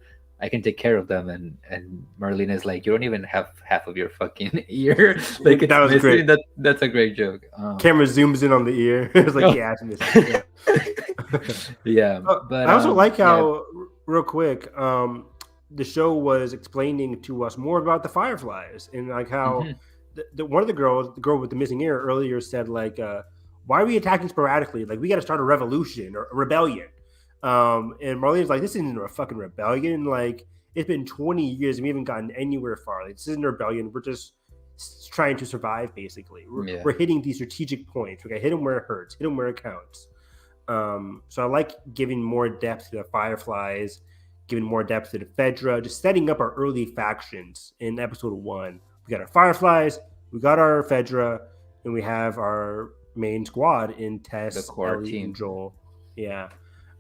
and Marlena is like, you don't even have half of your fucking ear. Like that was great. That's a great joke. Camera zooms in on the ear. It's like, yeah, yeah. But I also like how, real quick, the show was explaining to us more about the Fireflies, and like how one of the girl with the missing ear earlier said like, why are we attacking sporadically? Like, we got to start a revolution or a rebellion. And Marlene's like, this isn't a fucking rebellion. Like, it's been 20 years and we haven't gotten anywhere far. Like, this isn't a rebellion. We're just trying to survive, basically. We're hitting these strategic points. We got to hit them where it hurts, hit them where it counts. So I like giving more depth to the Fireflies, giving more depth to the Fedra, just setting up our early factions in episode 1. We got our Fireflies, we got our Fedra, and we have our main squad in Tess, Ellie, and Joel. Yeah.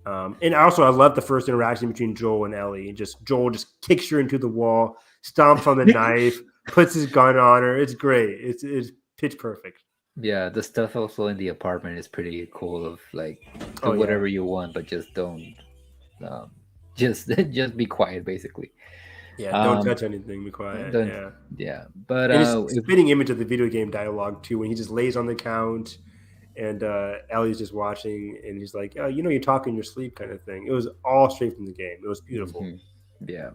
And also, I love the first interaction between Joel and Ellie. Joel just kicks her into the wall, stomps on the knife, puts his gun on her. It's great. It's pitch perfect. Yeah, the stuff also in the apartment is pretty cool. Of like, do whatever you want, but just don't, just be quiet, basically. Yeah, don't touch anything. Be quiet. Yeah. But it's a fitting image of the video game dialogue too, when he just lays on the couch. And Ellie's just watching, and he's like, "Oh, you talk in your sleep," kind of thing. It was all straight from the game. It was beautiful. Yeah,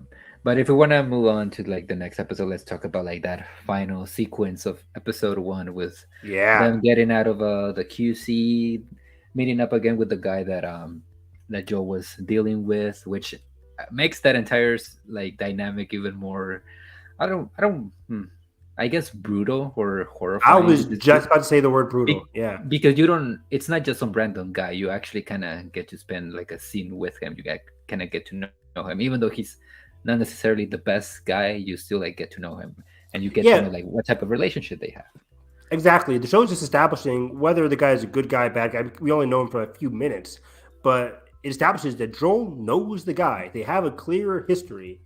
but if we want to move on to like the next episode, let's talk about like that final sequence of episode 1 with them getting out of the QC, meeting up again with the guy that Joe was dealing with, which makes that entire like dynamic even more. I guess brutal or horrifying. I was just about to say the word brutal. Because it's not just some random guy. You actually kind of get to spend like a scene with him. You kind of get to know him, even though he's not necessarily the best guy. You still like get to know him, and you get to know like what type of relationship they have. Exactly. The show's just establishing whether the guy is a good guy, bad guy. We only know him for a few minutes, but it establishes that Joel knows the guy. They have a clear history,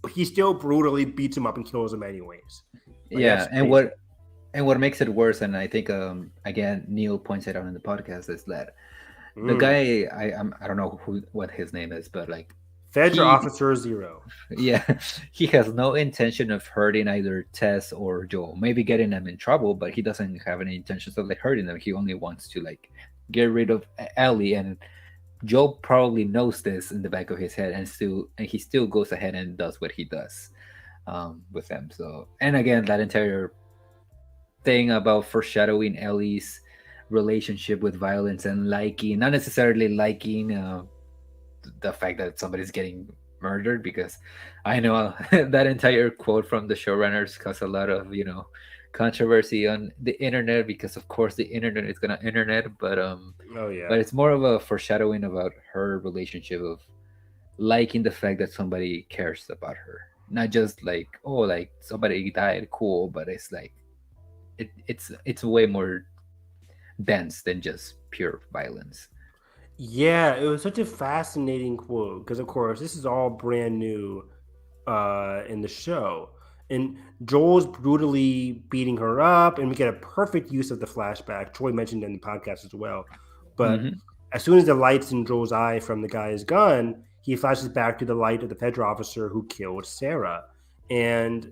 but he still brutally beats him up and kills him anyways. Like, and what makes it worse, and I think again Neil points it out in the podcast, is that the guy I don't know what his name is, but like Fedra Officer Zero. Yeah, he has no intention of hurting either Tess or Joel. Maybe getting them in trouble, but he doesn't have any intentions of like hurting them. He only wants to like get rid of Ellie, and Joel probably knows this in the back of his head, and he still goes ahead and does what he does. With them. So, and again, that entire thing about foreshadowing Ellie's relationship with violence and not necessarily liking the fact that somebody's getting murdered, because I know that entire quote from the showrunners caused a lot of controversy on the internet, because of course the internet is gonna internet, but but it's more of a foreshadowing about her relationship of liking the fact that somebody cares about her. Not just like, oh, like somebody died, cool, but it's like it's way more dense than just pure violence. Yeah, it was such a fascinating quote, because of course this is all brand new in the show, and Joel's brutally beating her up, and we get a perfect use of the flashback. Troy mentioned it in the podcast as well, but as soon as the light's in Joel's eye from the guy's gun, he flashes back to the light of the Fedra officer who killed Sarah. And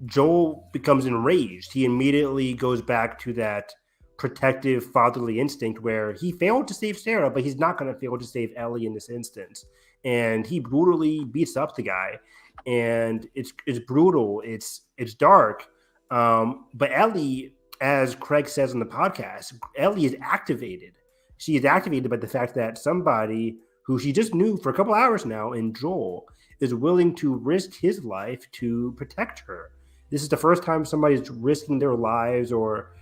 Joel becomes enraged. He immediately goes back to that protective fatherly instinct where he failed to save Sarah, but he's not going to fail to save Ellie in this instance. And he brutally beats up the guy. And it's brutal. It's dark. But Ellie, as Craig says on the podcast, Ellie is activated. She is activated by the fact that somebody who she just knew for a couple hours now in Joel is willing to risk his life to protect her. This is the first time somebody's risking their lives or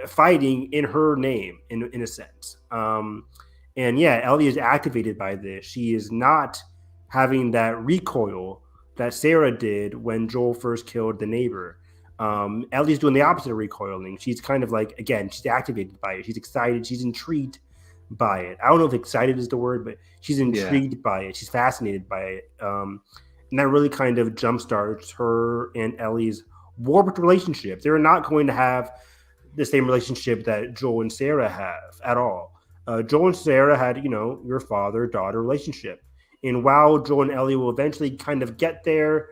fighting in her name, in a sense. And yeah, Ellie is activated by this. She is not having that recoil that Sarah did when Joel first killed the neighbor. Ellie's doing the opposite of recoiling. She's kind of like, again, she's activated by it. She's excited. She's intrigued by it. I don't know if excited is the word, but she's intrigued by it. She's fascinated by it. And that really kind of jumpstarts her and Ellie's warped relationship. They're not going to have the same relationship that Joel and Sarah have at all. Joel and Sarah had, your father-daughter relationship. And while Joel and Ellie will eventually kind of get there,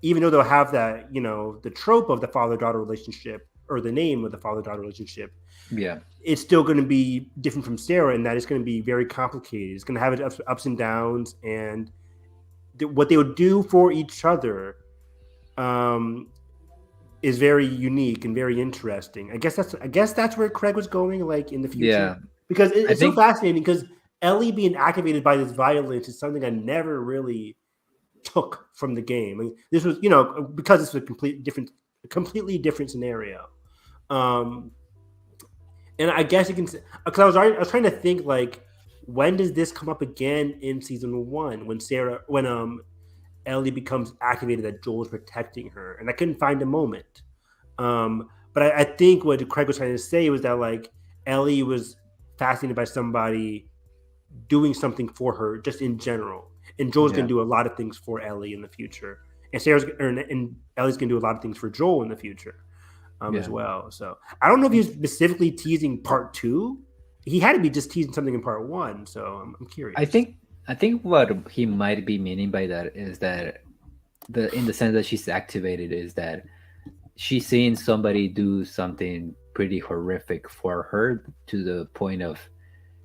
even though they'll have that, the trope of the father-daughter relationship or the name of the father-daughter relationship, it's still going to be different from Sarah in that it's going to be very complicated. It's going to have its ups and downs, and what they would do for each other is very unique and very interesting. I guess that's where Craig was going, like in the future. Yeah, because it's so fascinating. Because Ellie being activated by this violence is something I never really took from the game. I mean, this was, because it's a completely different scenario. And I guess you can, because I was trying to think, like, when does this come up again in season 1 when Ellie becomes activated that Joel is protecting her, and I couldn't find a moment. But I think what Craig was trying to say was that, like, Ellie was fascinated by somebody doing something for her just in general, and Joel's going to do a lot of things for Ellie in the future, and and Ellie's going to do a lot of things for Joel in the future as well. So I don't know if he's specifically teasing part 2. He had to be just teasing something in part 1. So I'm curious. I think what he might be meaning by that is that in the sense that she's activated is that she's seeing somebody do something pretty horrific for her to the point of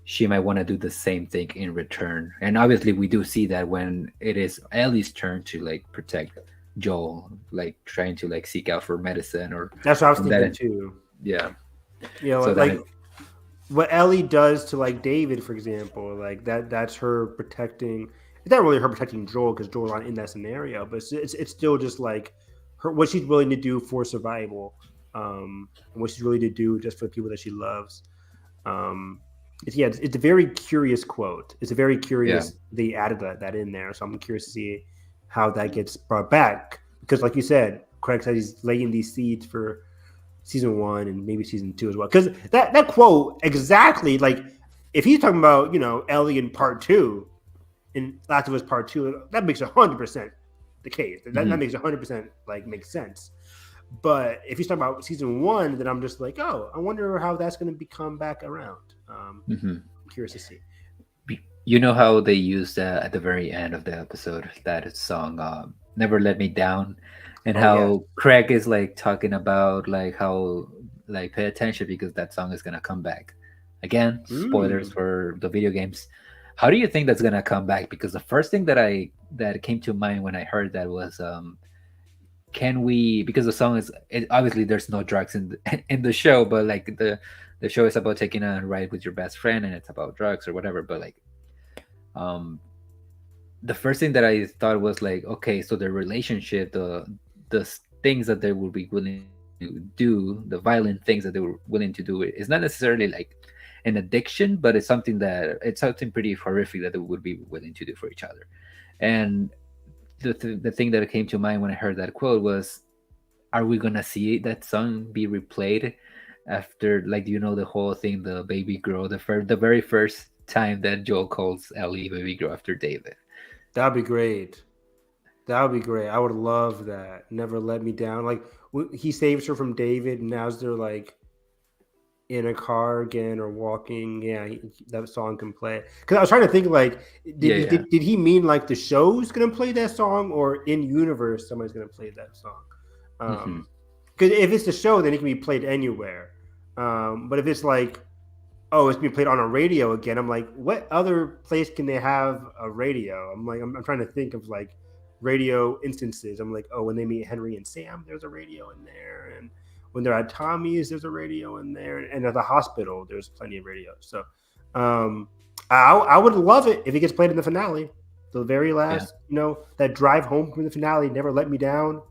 she might want to do the same thing in return. And obviously we do see that when it is Ellie's turn to like protect Joel, like trying to like seek out for medicine, or that's what I was thinking too. Yeah. So like what Ellie does to like David, for example, like that's her protecting. It's not really her protecting Joel because Joel's not in that scenario, but it's still just like what she's willing to do for survival, and what she's willing to do just for the people that she loves. It's a very curious quote. It's a very curious. They added that in there, so I'm curious to see how that gets brought back, because like you said, Craig said he's laying these seeds for season 1 and maybe season 2 as well. Because that quote exactly, like if he's talking about Ellie in part 2, in Last of Us part 2, that makes 100% the case. That makes 100% like makes sense. But if he's talking about season 1, then I'm just like, oh, I wonder how that's going to come back around. I'm curious to see. You know how they used at the very end of the episode that song "Never Let Me Down," and Craig is like talking about like how like pay attention because that song is gonna come back again. Spoilers for the video games. How do you think that's gonna come back? Because the first thing that came to mind when I heard that was can we, because the song is obviously there's no drugs in the show, but like the show is about taking a ride with your best friend and it's about drugs or whatever, but like the first thing that I thought was like, okay, so the relationship, the things that they would be willing to do, the violent things that they were willing to do, is not necessarily like an addiction, but it's something pretty horrific that they would be willing to do for each other. And the thing that came to mind when I heard that quote was, are we gonna see that song be replayed after, like, the whole thing, the baby girl, the very first time that Joel calls Ellie baby girl after David? That'd be great. I would love that. Never Let Me Down. Like, he saves her from David, and now they're like in a car again or walking. Yeah, that song can play. Because I was trying to think, like, did he mean like the show's gonna play that song, or in universe somebody's gonna play that song? Because if it's the show, then it can be played anywhere. But if it's like, oh, it's being played on a radio again, I'm like, what other place can they have a radio? I'm trying to think of like radio instances. I'm like, oh, when they meet Henry and Sam, there's a radio in there, and when they're at Tommy's, there's a radio in there, and at the hospital, there's plenty of radio. So, I would love it if it gets played in the finale, the very last, that drive home from the finale, Never Let Me Down.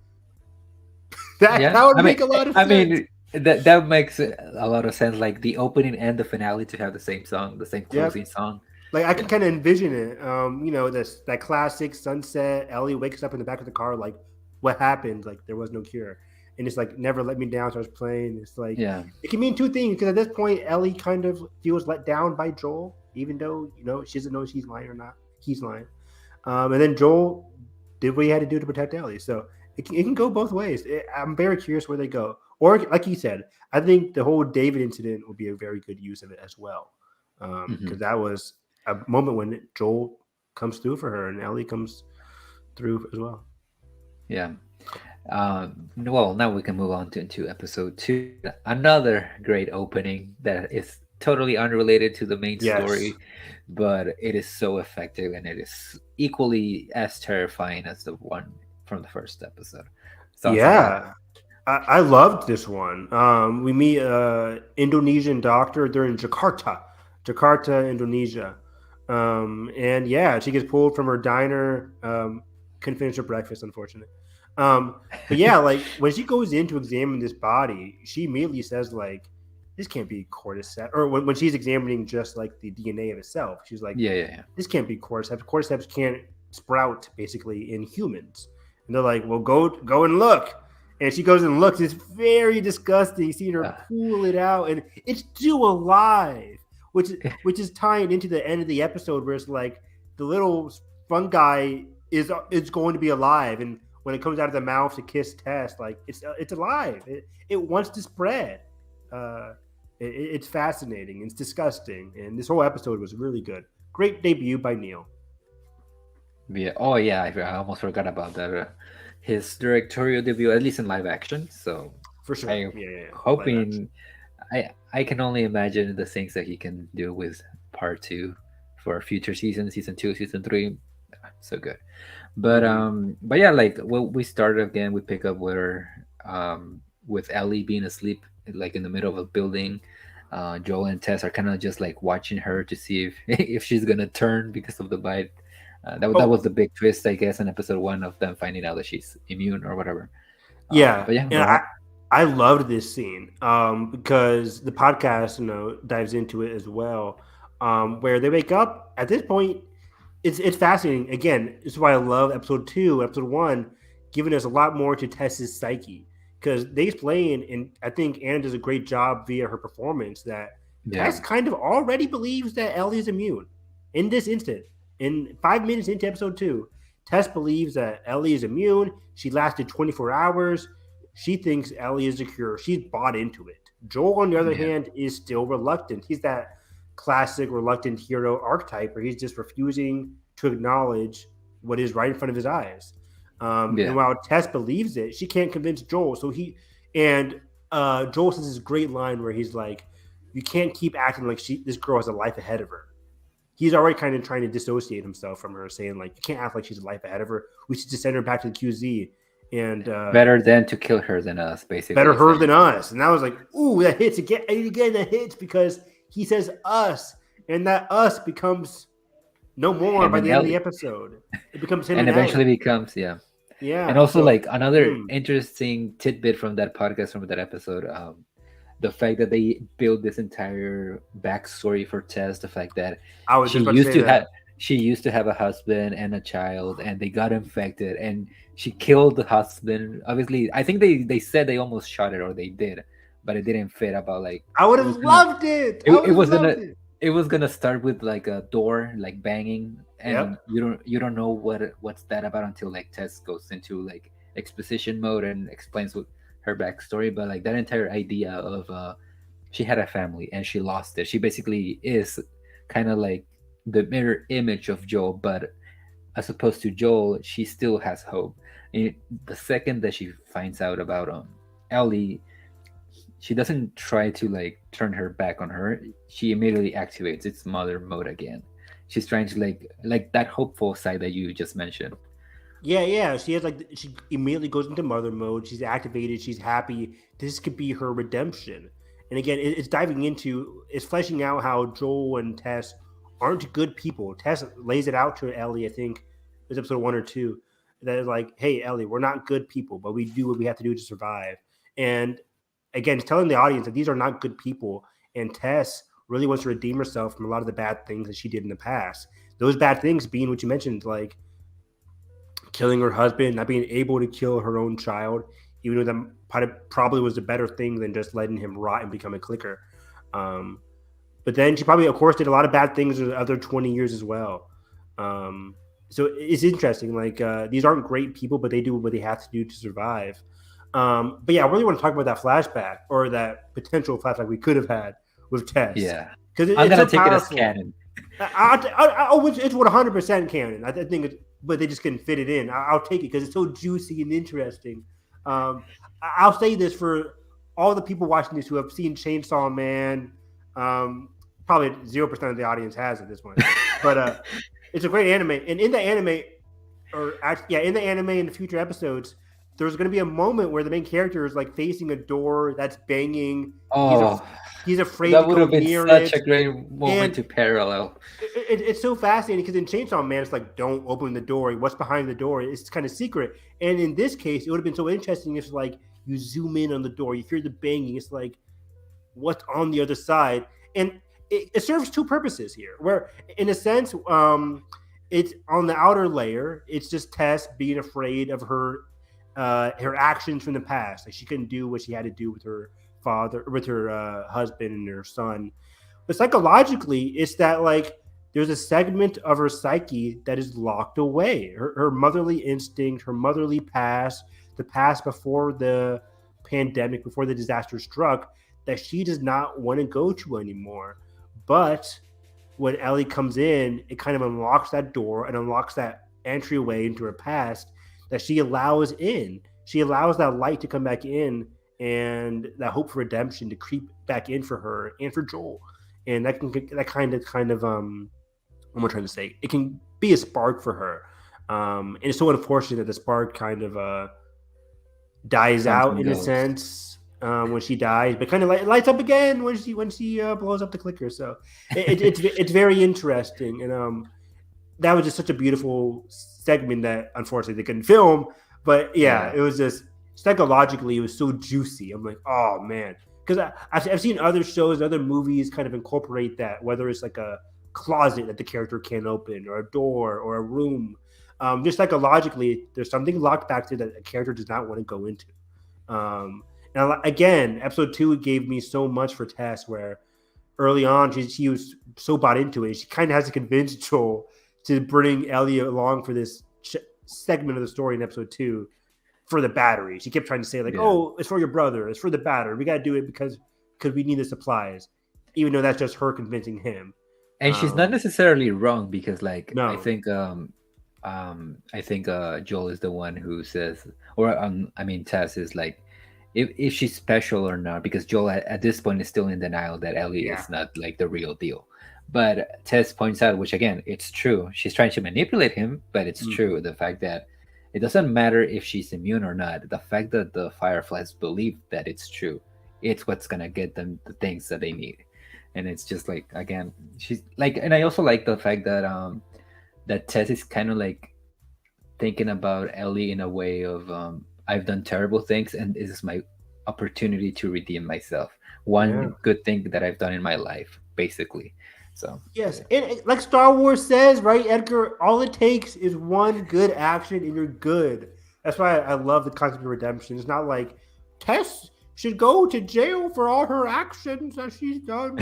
That would make a lot of sense. I mean, that makes a lot of sense. Like the opening and the finale to have the same song, the same closing song. Like I can kind of envision it. That classic sunset. Ellie wakes up in the back of the car, like, what happened? Like there was no cure, and it's like Never Let Me Down starts playing. It's like it can mean two things, because at this point Ellie kind of feels let down by Joel, even though she doesn't know if she's lying or not. He's lying, and then Joel did what he had to do to protect Ellie. So it can go both ways. I'm very curious where they go. Or like you said, I think the whole David incident will be a very good use of it as well, because that was a moment when Joel comes through for her and Ellie comes through as well. Yeah. Well, now we can move on to episode 2. Another great opening that is totally unrelated to the main story, but it is so effective, and it is equally as terrifying as the one from the first episode. I loved this one. We meet an Indonesian doctor. They're in Jakarta, Indonesia. And she gets pulled from her diner. Couldn't finish her breakfast, unfortunately. Like when she goes in to examine this body, she immediately says, like, this can't be cordyceps. Or when she's examining just like the DNA of itself, she's like, this can't be cordyceps. Cordyceps can't sprout basically in humans. And they're like, well, go and look. And she goes and looks. It's very disgusting seeing her pull it out, and it's still alive, which is tying into the end of the episode where it's like the little fungi is going to be alive, and when it comes out of the mouth to kiss Tess, like it's alive. It wants to spread. It's fascinating. It's disgusting, and this whole episode was really good. Great debut by Neil. Yeah. Oh yeah, I almost forgot about that. His directorial debut, at least in live action. So for sure, I'm hoping. I can only imagine the things that he can do with part 2 for future seasons, season 2, season 3. So good. But yeah, like we started again. We pick up where with Ellie being asleep, like in the middle of a building. Joel and Tess are kind of just like watching her to see if she's gonna turn because of the bite. That was the big twist, I guess, in episode 1 of them finding out that she's immune or whatever. I loved this scene because the podcast, dives into it as well, where they wake up. At this point, it's fascinating. Again, this is why I love episode 2, episode 1, giving us a lot more to Tess's psyche, because they explain, and I think Anna does a great job via her performance, that Tess kind of already believes that Ellie is immune in this instant. In 5 minutes into episode 2, Tess believes that Ellie is immune. She lasted 24 hours. She thinks Ellie is a cure. She's bought into it. Joel, on the other hand, is still reluctant. He's that classic reluctant hero archetype where he's just refusing to acknowledge what is right in front of his eyes. And while Tess believes it, she can't convince Joel. So Joel says this great line where he's like, you can't keep acting like this girl has a life ahead of her. He's already kind of trying to dissociate himself from her, saying, like, you can't act like she's a life ahead of her. We should just send her back to the QZ. And better than to kill her than us, basically. Better her than us. And I was like, ooh, that hits again. That hits because he says us, and that us becomes no more him by the end of the episode. It becomes him and eventually Ellie. becomes, yeah. And also, like, another interesting tidbit from that podcast, from that episode, the fact that they build this entire backstory for Tess, the fact that she used to have a husband and a child, and they got infected, and she killed the husband. Obviously, I think they said they almost shot it, or they did, but it didn't fit. About like I would have loved it. It was gonna start with like a door like banging, and you don't know what's that about until like Tess goes into like exposition mode and explains what her backstory. But like that entire idea of she had a family and she lost it. She basically is kind of like the mirror image of Joel, but as opposed to Joel, she still has hope. And the second that she finds out about Ellie, she doesn't try to like turn her back on her. She immediately activates its mother mode again. She's trying to like that hopeful side that you just mentioned. Yeah. She has she immediately goes into mother mode. She's activated. She's happy. This could be her redemption. And again, it's diving into, it's fleshing out how Joel and Tess aren't good people. Tess lays it out to Ellie. I think it was episode 1 or 2. That is like, hey, Ellie, we're not good people, but we do what we have to do to survive. And again, it's telling the audience that these are not good people. And Tess really wants to redeem herself from a lot of the bad things that she did in the past. Those bad things being what you mentioned, like killing her husband, not being able to kill her own child, even though that probably was a better thing than just letting him rot and become a clicker. Um, but then she probably, of course, did a lot of bad things in the other 20 years as well. So it's interesting. These aren't great people, but they do what they have to do to survive. But yeah, I really want to talk about that flashback, or that potential flashback we could have had with Tess. Yeah, Because I'm it's gonna so take it as powerful. canon. It's 100% canon. I think it's, but they just couldn't fit it in. I'll take it because it's so juicy and interesting. I'll say this for all the people watching this who have seen Chainsaw Man. Probably 0% of the audience has at this point, but it's a great anime. And in the anime, in the anime in the future episodes, there's going to be a moment where the main character is like facing a door that's banging. Oh, He's afraid that to would go have been near such it. a great moment And to parallel. it's so fascinating because in Chainsaw Man, it's like, don't open the door. What's behind the door? It's kind of secret. And in this case, it would have been so interesting if like you zoom in on the door, you hear the banging. It's like, what's on the other side? And it serves two purposes here. Where, in a sense, it's on the outer layer. It's just Tess being afraid of her actions from the past. Like she couldn't do what she had to do with her father, with her husband and her son. But psychologically, it's that like there's a segment of her psyche that is locked away. Her motherly instinct, her motherly past, the past before the pandemic, before the disaster struck, that she does not want to go to anymore. But when Ellie comes in, it kind of unlocks that door and unlocks that entryway into her past that she allows in. She allows that light to come back in and that hope for redemption to creep back in for her and for Joel. And that kind of what am I trying to say? It can be a spark for her. And it's so unfortunate that the spark kind of dies Comes out and in a goes. sense when she dies, but kind of lights up again when she blows up the clicker. So it's very interesting, and that was just such a beautiful segment that unfortunately they couldn't film. But yeah, it was just psychologically, it was so juicy. I'm like, oh man, because I've seen other shows, other movies kind of incorporate that, whether it's like a closet that the character can't open, or a door, or a room. Just psychologically, there's something locked back there that a character does not want to go into. And again, episode 2 gave me so much for Tess, where early on she was so bought into it. She kind of has to convince Joel to bring Ellie along for this segment of the story in episode 2 for the battery. She kept trying to say like, "Oh, it's for your brother. It's for the battery. We got to do it because we need the supplies," even though that's just her convincing him. And she's not necessarily wrong because, like, No. I think Joel is the one who says, or I mean, Tess is like, if she's special or not, because Joel at this point is still in denial that Ellie is not like the real deal. But Tess points out, which again, it's true. She's trying to manipulate him, but it's true. The fact that it doesn't matter if she's immune or not. The fact that the Fireflies believe that it's true, it's what's gonna get them the things that they need. And it's just like, again, she's like, and I also like the fact that that Tess is kind of like thinking about Ellie in a way of I've done terrible things and this is my opportunity to redeem myself. One good thing that I've done in my life, basically. So yes, and like Star Wars says, right, Edgar? All it takes is one good action, and you're good. That's why I love the concept of redemption. It's not like Tess should go to jail for all her actions that she's done.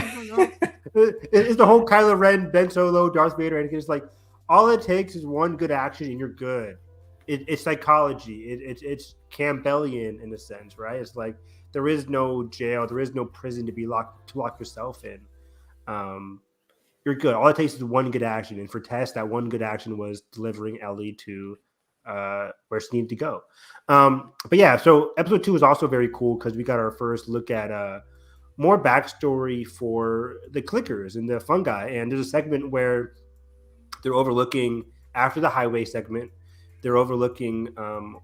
It's the whole Kylo Ren, Ben Solo, Darth Vader, and it's like all it takes is one good action, and you're good. It's psychology. It's Campbellian in a sense, right? It's like there is no jail, there is no prison to lock yourself in. You're good. All it takes is one good action. And for Tess, that one good action was delivering Ellie to where she needed to go. But yeah, so episode 2 was also very cool because we got our first look at more backstory for the clickers and the fungi. And there's a segment where they're overlooking, after the highway segment, they're overlooking,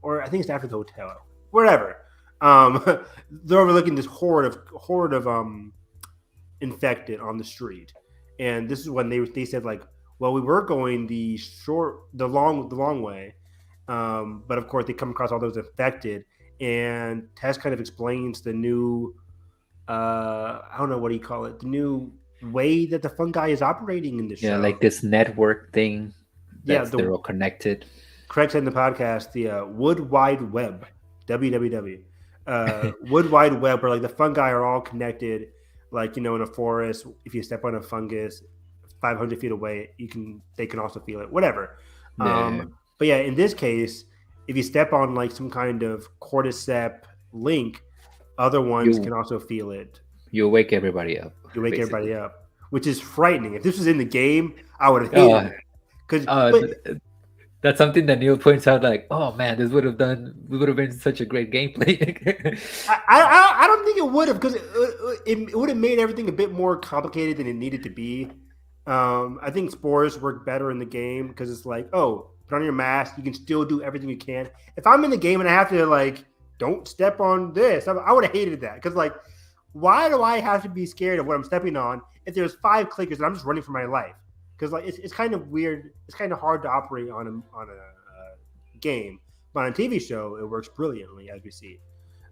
or I think it's after the hotel, wherever. They're overlooking this horde of infected on the street, and this is when they said like, well, we were going the long way, but of course they come across all those infected, and Tess kind of explains the new, I don't know what do you call it, the new way that the fungi is operating in the show. Yeah, like this network thing. They're all connected. Correct in the podcast, the Wood Wide Web, WWW. Wood Wide Web, where like the fungi are all connected, like, in a forest. If you step on a fungus 500 feet away, they can also feel it, whatever. Yeah. But yeah, in this case, if you step on like some kind of cordyceps link, other ones can also feel it. You wake everybody up. Everybody up, which is frightening. If this was in the game, I would have hated it. Because that's something that Neil points out, like, oh man, this would have been such a great gameplay. I don't think it would have, because it would have made everything a bit more complicated than it needed to be. I think spores work better in the game because it's like, oh, put on your mask, you can still do everything you can. If I'm in the game and I have to like, don't step on this, I would have hated that, because like, why do I have to be scared of what I'm stepping on if there's 5 clickers and I'm just running for my life? Because like it's kind of weird. It's kind of hard to operate on a game, but on a TV show it works brilliantly, as we see.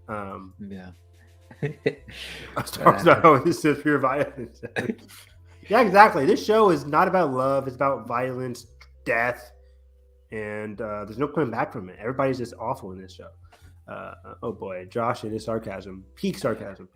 Yeah. This is pure violence. Yeah, exactly. This show is not about love. It's about violence, death, and there's no coming back from it. Everybody's just awful in this show. Oh boy, Josh and his sarcasm, peak sarcasm.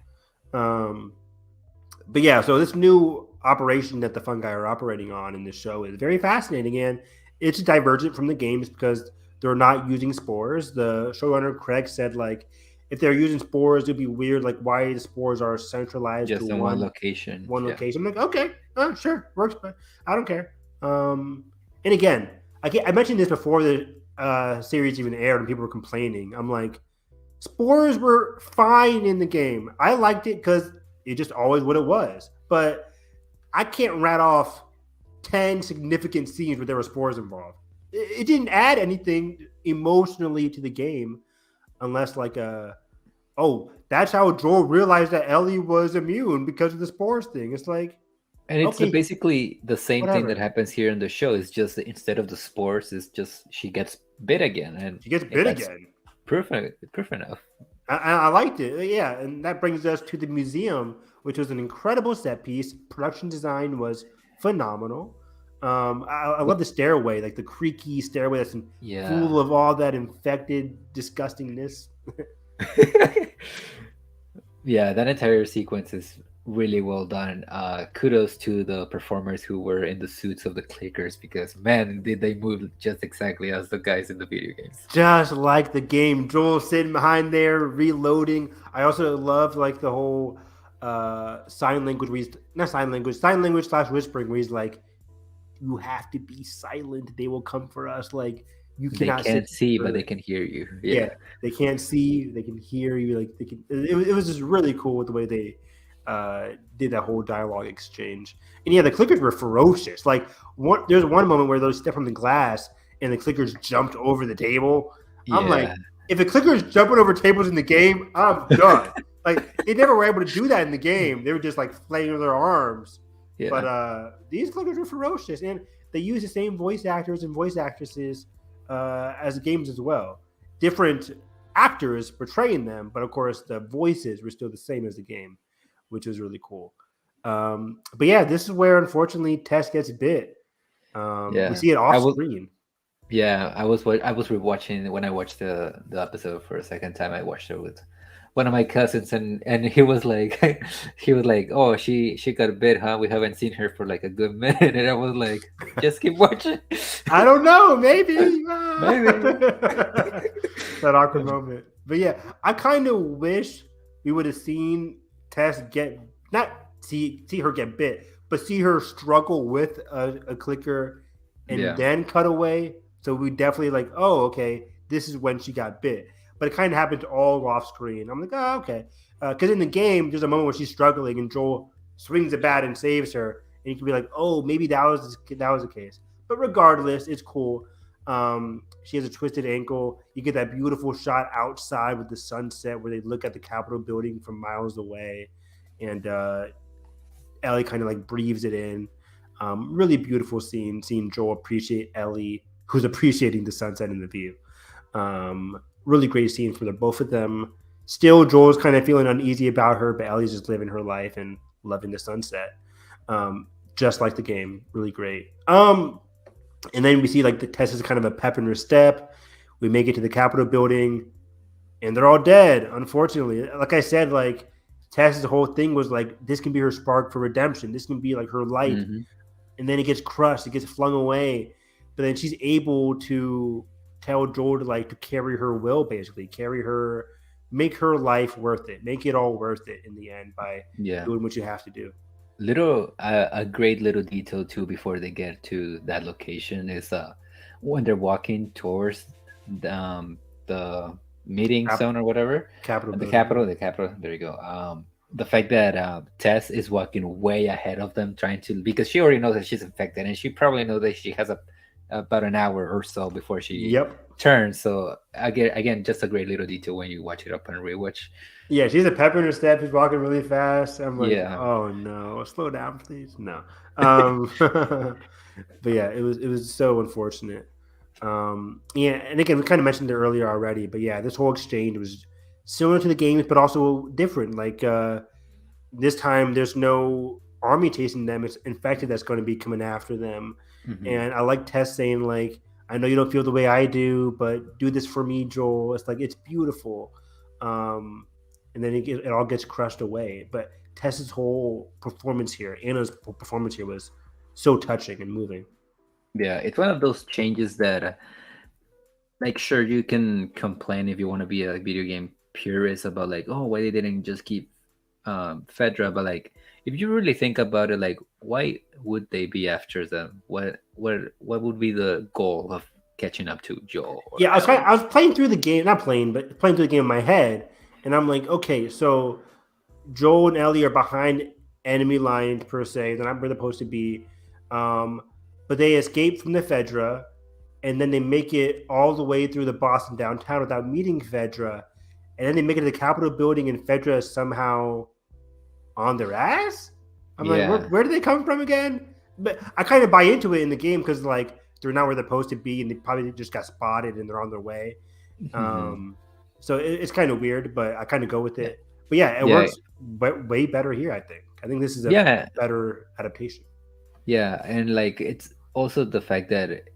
But yeah, so this new operation that the fungi are operating on in this show is very fascinating, and it's divergent from the games because they're not using spores. The showrunner Craig said, like, if they're using spores, it'd be weird. Like, why the spores are centralized just to in one location. Location. I'm like, okay, sure, works, but I don't care. And again, I mentioned this before the series even aired, and people were complaining. I'm like, spores were fine in the game. I liked it because it just always what it was. But I can't rat off 10 significant scenes where there were spores involved. It didn't add anything emotionally to the game, unless like that's how Joel realized that Ellie was immune because of the spores thing. It's like, and it's basically the same thing that happens here in the show. It's just that instead of the spores, it's just she gets bit again, and she gets bit again. Proof enough. I liked it, yeah, and that brings us to the museum, which was an incredible set piece. Production design was phenomenal. I love the stairway, like the creaky stairway that's full of all that infected disgustingness. Yeah, that entire sequence is really well done. Kudos to the performers who were in the suits of the clickers, because man, did they move just exactly as the guys in the video games. Just like the game. Joel sitting behind there reloading. I also loved like the whole sign language / whispering, where he's like, you have to be silent, they will come for us. Like, you cannot. They can't see, but they can hear you. Yeah, they can't see, they can hear you. Like, they can. It was just really cool with the way they did that whole dialogue exchange. And yeah, the clickers were ferocious. Like, there's one moment where they step on the glass and the clickers jumped over the table. I'm like, if the clickers jumping over tables in the game, I'm done. Like, they never were able to do that in the game. They were just like flailing their arms. Yeah. But these clickers were ferocious, and they use the same voice actors and voice actresses as the games as well. Different actors portraying them, but of course the voices were still the same as the game, which was really cool. But yeah, this is where unfortunately Tess gets bit. We see it off screen. Yeah, I was rewatching when I watched the episode for a second time. I watched it with one of my cousins, and he was like, oh, she got bit, huh? We haven't seen her for like a good minute. And I was like, just keep watching. I don't know, maybe that awkward moment. But yeah, I kind of wish we would have seen Tess see her get bit, but see her struggle with a clicker and then cut away. So we definitely like, oh, okay, this is when she got bit. But it kind of happened all off screen. I'm like, oh, okay. Because in the game, there's a moment where she's struggling and Joel swings a bat and saves her. And you can be like, oh, maybe that was the case. But regardless, it's cool. She has a twisted ankle. You get that beautiful shot outside with the sunset where they look at the Capitol building from miles away, and Ellie kind of like breathes it in. Really beautiful scene, seeing Joel appreciate Ellie, who's appreciating the sunset and the view. Really great scene for the both of them. Still, Joel's kind of feeling uneasy about her, but Ellie's just living her life and loving the sunset. Just like the game, really great. And then we see like the Tess is kind of a pep in her step. We make it to the Capitol building, and they're all dead. Unfortunately, like I said, like Tess's whole thing was like this can be her spark for redemption. This can be like her light, and then it gets crushed. It gets flung away, but then she's able to tell Joel to like to carry her will, basically carry her, make her life worth it, make it all worth it in the end by doing what you have to do. A great little detail too before they get to that location is when they're walking towards the meeting zone or whatever, Capitol. The Capitol. There you go. The fact that Tess is walking way ahead of them, trying to, because she already knows that she's infected, and she probably knows that she has about an hour or so before she turns. So again, just a great little detail when you watch it up on rewatch. Yeah, she's a pep in her step. She's walking really fast. I'm like, oh no, slow down, please. No. But yeah, it was so unfortunate. Yeah, and again, we kind of mentioned it earlier already, but yeah, this whole exchange was similar to the games, but also different. Like this time, there's no army chasing them; it's infected that's going to be coming after them. And I like Tess saying, like, "I know you don't feel the way I do, but do this for me, Joel." It's like it's beautiful. And then it all gets crushed away. But Tess's whole performance here, Anna's performance here, was so touching and moving. Yeah, it's one of those changes that, like, sure, you can complain if you want to be a video game purist about, like, oh, why they didn't just keep Fedra, but like, if you really think about it, like, why would they be after them? What would be the goal of catching up to Joel? Yeah, I was playing through the game, not playing, but playing through the game in my head, and I'm like, okay, so Joel and Ellie are behind enemy lines per se. They're not where they're supposed to be, but they escape from the Fedra, and then they make it all the way through the Boston downtown without meeting Fedra, and then they make it to the Capitol building, and Fedra is somehow on their ass. I'm like, where do they come from again? But I kind of buy into it in the game because like they're not where they're supposed to be, and they probably just got spotted and they're on their way. So it's kind of weird, but I kind of go with it. But yeah, it works way better here. I think this is a better adaptation. Yeah, and like it's also the fact that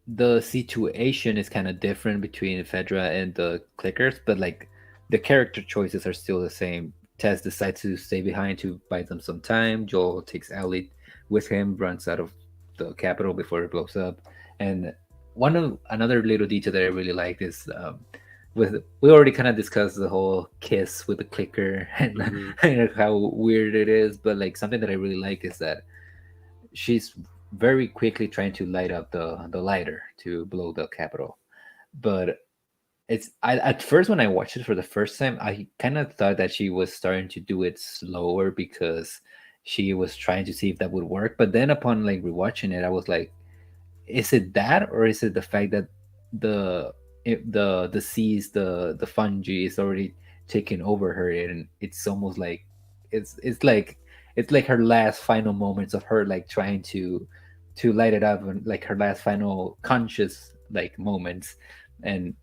the situation is kind of different between Fedra and the clickers, but like the character choices are still the same. Tess decides to stay behind to buy them some time. Joel takes Ellie with him, runs out of the Capitol before it blows up. And another little detail that I really like is we already kind of discussed the whole kiss with the clicker and how weird it is, but like something that I really like is that she's very quickly trying to light up the lighter to blow the Capitol. But at first when I watched it for the first time, I kind of thought that she was starting to do it slower because she was trying to see if that would work. But then upon like rewatching it, I was like, is it that, or is it the fact that the disease, the fungi is already taking over her, and it's almost like it's like her last final moments of her like trying to light it up, and like her last final conscious like moments. And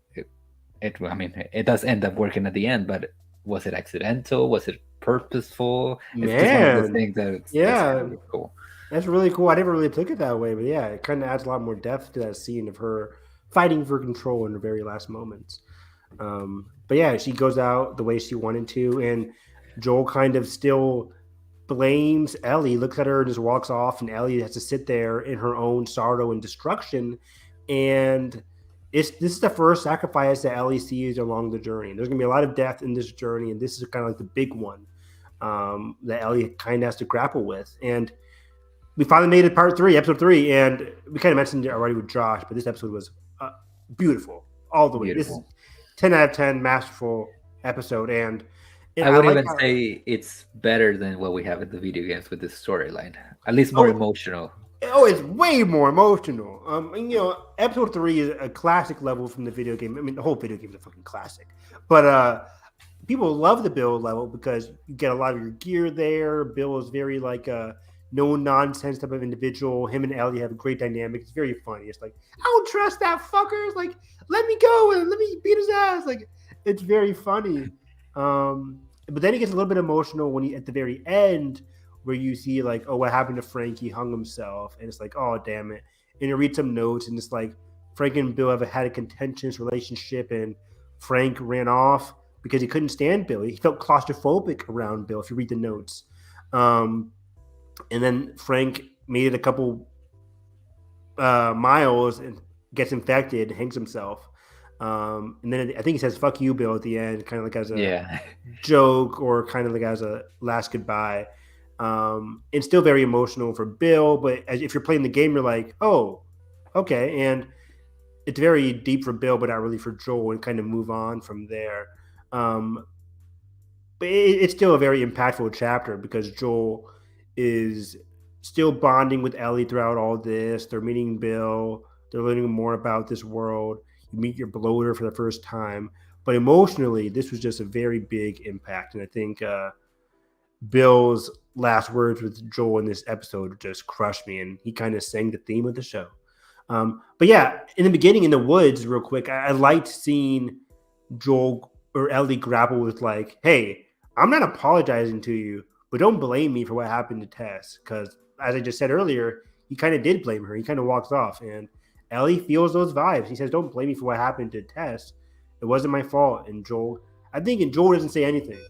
I mean, it does end up working at the end, but was it accidental? Was it purposeful? It's just one of those things that's really cool. That's really cool. I never really took it that way, but yeah, it kind of adds a lot more depth to that scene of her fighting for control in her very last moments. But yeah, she goes out the way she wanted to, and Joel kind of still blames Ellie, looks at her and just walks off, and Ellie has to sit there in her own sorrow and destruction. And this is the first sacrifice that Ellie sees along the journey. There's going to be a lot of death in this journey, and this is kind of like the big one that Ellie kind of has to grapple with. And we finally made it part 3, episode 3, and we kind of mentioned it already with Josh, but this episode was beautiful all the way. This is 10 out of 10, masterful episode. And I would even say it's better than what we have in the video games with this storyline. At least more emotional. Oh, it's way more emotional. And, episode 3 is a classic level from the video game. I mean, the whole video game is a fucking classic. But people love the Bill level because you get a lot of your gear there. Bill is very like a no nonsense type of individual. Him and Ellie have a great dynamic. It's very funny. It's like, I don't trust that fucker. It's like, let me go and let me beat his ass. Like, it's very funny. But then it gets a little bit emotional when at the very end, where you see like, oh, what happened to Frank? He hung himself, and it's like, oh, damn it. And you read some notes, and it's like Frank and Bill have had a contentious relationship, and Frank ran off because he couldn't stand Bill. He felt claustrophobic around Bill. If you read the notes, and then Frank made it a couple miles and gets infected, hangs himself. And then I think he says "fuck you, Bill" at the end, kind of like as a joke or kind of like as a last goodbye. It's still very emotional for Bill, but if you're playing the game, you're like, oh, okay. And it's very deep for Bill, but not really for Joel, and kind of move on from there. But it's still a very impactful chapter because Joel is still bonding with Ellie throughout all this. They're meeting Bill. They're learning more about this world. You meet your bloater for the first time. But emotionally, this was just a very big impact. And I think Bill's last words with Joel in this episode just crushed me, and he kind of sang the theme of the show. But yeah, in the beginning in the woods, real quick, I liked seeing Joel or Ellie grapple with like, hey, I'm not apologizing to you, but don't blame me for what happened to Tess. Because as I just said earlier, he kind of did blame her. He kind of walks off, and Ellie feels those vibes. He says, don't blame me for what happened to Tess. It wasn't my fault. And Joel doesn't say anything.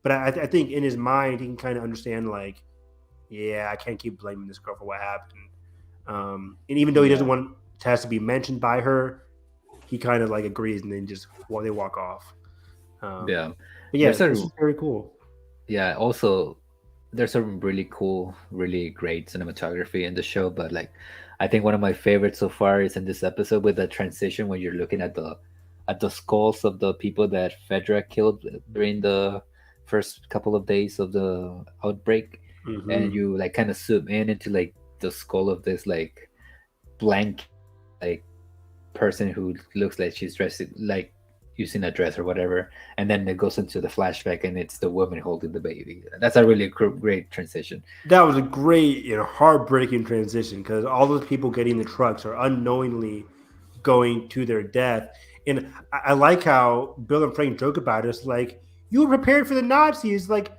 But I think in his mind, he can kind of understand, like, yeah, I can't keep blaming this girl for what happened. And even though he doesn't want Tess to be mentioned by her, he kind of like agrees, and then they walk off. But yeah, this is very cool. Yeah, also, there's some really cool, really great cinematography in the show. But like, I think one of my favorites so far is in this episode with the transition when you're looking at the skulls of the people that Fedra killed during the first couple of days of the outbreak, and you like kind of zoom in into like the skull of this like blank like person who looks like she's dressed like using a dress or whatever, and then it goes into the flashback and it's the woman holding the baby. That's a really great transition. That was a great, heartbreaking transition because all those people getting the trucks are unknowingly going to their death. And I like how Bill and Frank joke about it. It's like, you were prepared for the Nazis. Like,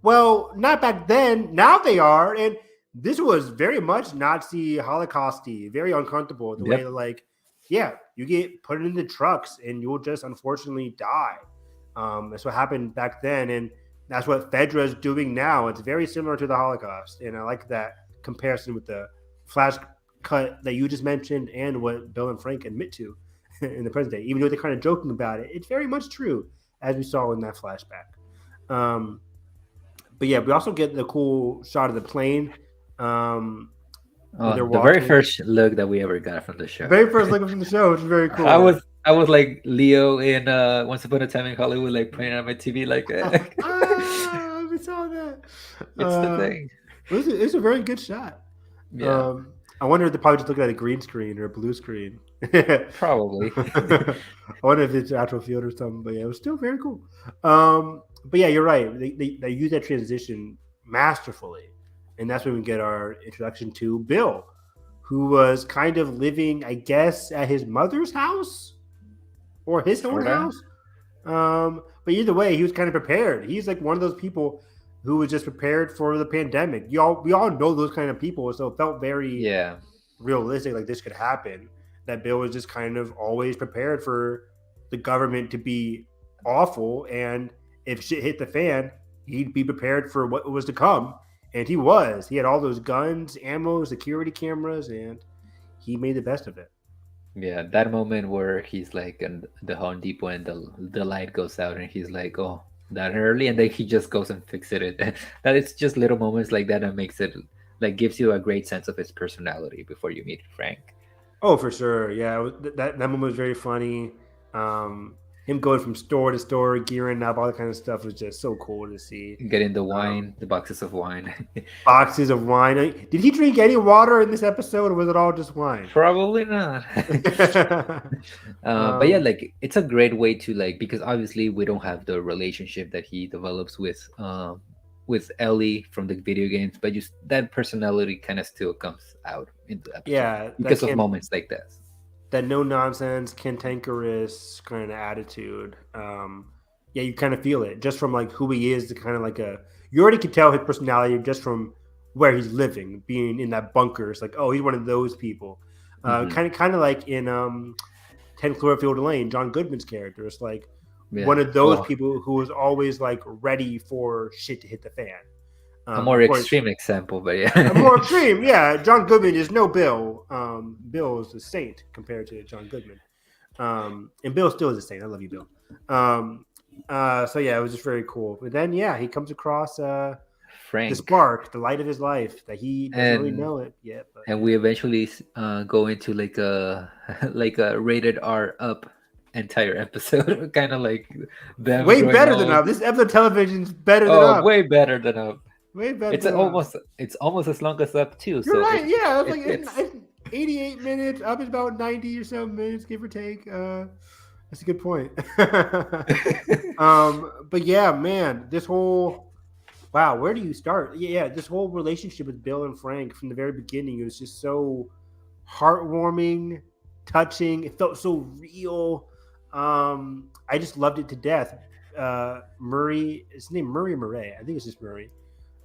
well, not back then. Now they are. And this was very much Nazi Holocausty, very uncomfortable. The way that, like, yeah, you get put into trucks and you'll just unfortunately die. That's what happened back then. And that's what Fedra is doing now. It's very similar to the Holocaust. And I like that comparison with the flash cut that you just mentioned and what Bill and Frank admit to in the present day. Even though they're kind of joking about it, it's very much true, as we saw in that flashback. But yeah, we also get the cool shot of the plane. The very first look that we ever got from the show. Very first look from the show, which is very cool. I was like Leo in Once Upon a Time in Hollywood, like playing on my TV, like. We saw that. It's the thing. It's a very good shot. Yeah. I wonder if they're probably just looking at a green screen or a blue screen. Probably. I wonder if it's actual field or something, but yeah, it was still very cool. But yeah, you're right. They use that transition masterfully. And that's when we get our introduction to Bill, who was kind of living, I guess, at his mother's house or his own house. But either way, he was kind of prepared. He's like one of those people who was just prepared for the pandemic. We all know those kind of people, so it felt very realistic, like this could happen. That Bill was just kind of always prepared for the government to be awful, and if shit hit the fan, he'd be prepared for what was to come. And he was. He had all those guns, ammo, security cameras, and he made the best of it. Yeah, that moment where he's like in the Home Depot and the light goes out and he's like, oh, that early, and then he just goes and fixes it. That it's just little moments like that makes it like gives you a great sense of his personality before you meet Frank. Oh, for sure. Yeah, that moment was very funny. And him going from store to store, gearing up, all that kind of stuff was just so cool to see. Getting the wine, the boxes of wine. Boxes of wine. Did he drink any water in this episode, or was it all just wine? Probably not. But yeah, like it's a great way to like, because obviously we don't have the relationship that he develops with Ellie from the video games, but just that personality kind of still comes out in the episode. Yeah, because of moments like this. That no nonsense, cantankerous kind of attitude. Yeah, you kind of feel it just from like who he is. The kind of like you already can tell his personality just from where he's living, being in that bunker. It's like, oh, he's one of those people. Kind of like in 10 Cloverfield Lane, John Goodman's character. It's like one of those people who was always like ready for shit to hit the fan. A more extreme example, but yeah. A more extreme, yeah. John Goodman is no Bill. Bill is a saint compared to John Goodman. And Bill still is a saint. I love you, Bill. So yeah, it was just very cool. But then yeah, he comes across Frank, the spark, the light of his life that he doesn't really know it yet. But, and we eventually go into like a rated R up entire episode, kind of like them. Way better than up. This episode of television's better than up. Way better than up. Way better. It's almost as long as up too. You're right. Yeah, it's 88 minutes. Up is about 90 or so minutes, give or take. That's a good point. But yeah, man, this whole where do you start? Yeah, this whole relationship with Bill and Frank from the very beginning, it was just so heartwarming, touching. It felt so real. I just loved it to death. Murray, his name Murray Murray. I think it's just Murray.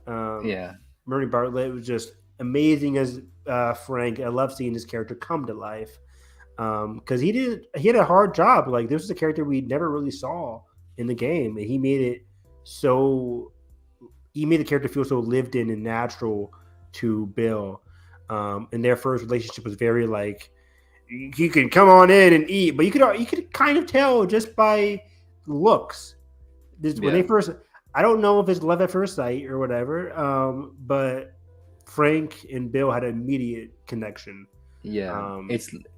Murray Bartlett was just amazing as Frank. I love seeing this character come to life because he had a hard job. Like this was a character we never really saw in the game, and he made the character feel so lived in and natural to Bill. And their first relationship was very like, you can come on in and eat, but you could kind of tell just by looks. When they first, I don't know if it's love at first sight or whatever, but Frank and Bill had an immediate connection. Yeah,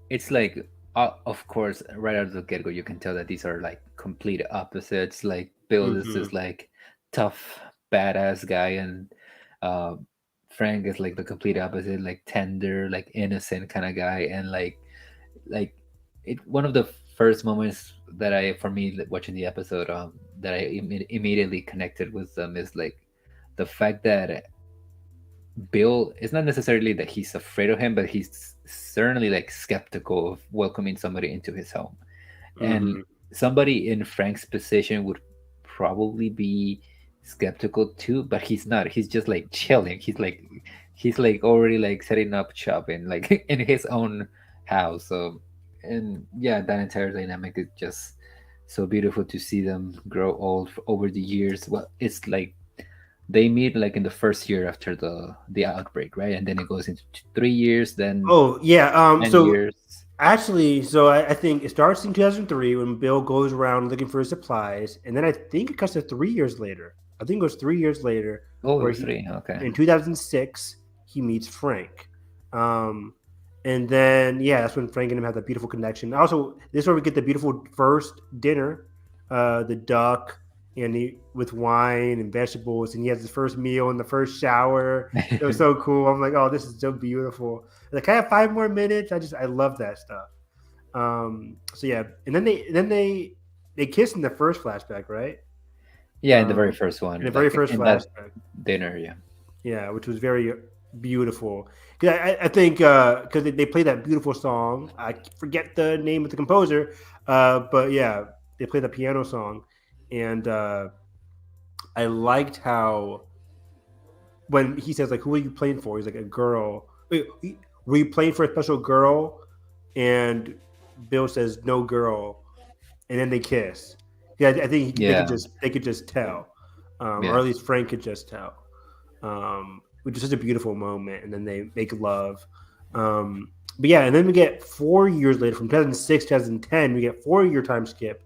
it's like, of course, right out of the get-go, you can tell that these are like complete opposites. Like Bill is this like tough, badass guy, and Frank is like the complete opposite, like tender, like innocent kind of guy. And like one of the first moments that for me watching the episode that I immediately connected with them is like the fact that Bill, it's not necessarily that he's afraid of him, but he's certainly like skeptical of welcoming somebody into his home. And somebody in Frank's position would probably be skeptical too, but he's not. He's just like chilling. He's like already like setting up shop in like in his own house. So, and yeah, that entire dynamic is just so beautiful to see them grow old over the years. Well, it's like they meet like in the first year after the outbreak, right? And then it goes into 3 years. Then 10 years. Actually, so I think it starts in 2003 when Bill goes around looking for his supplies, and then I think it cuts to 3 years later. I think it was 3 years later. Okay. In 2006, he meets Frank. And then, that's when Frank and him have that beautiful connection. Also, this is where we get the beautiful first dinner, the duck, and with wine and vegetables, and he has his first meal in the first shower. It was so cool. I'm like, oh, this is so beautiful. Like, I have 5 more minutes. I love that stuff. So yeah, and then they kiss in the first flashback, right? Yeah, in the very first one. In the very first flashback. Dinner, yeah. Yeah, which was very beautiful. I think because they play that beautiful song. I forget the name of the composer, but yeah, they play the piano song. And I liked how when he says, like, who are you playing for? He's like, a girl. Wait, were you playing for a special girl? And Bill says, no girl. And then they kiss. Yeah, I think they could just tell. Or at least Frank could just tell. Which is such a beautiful moment. And then they make love. But yeah, and then we get 4 years later, from 2006 2010, we get 4-year time skip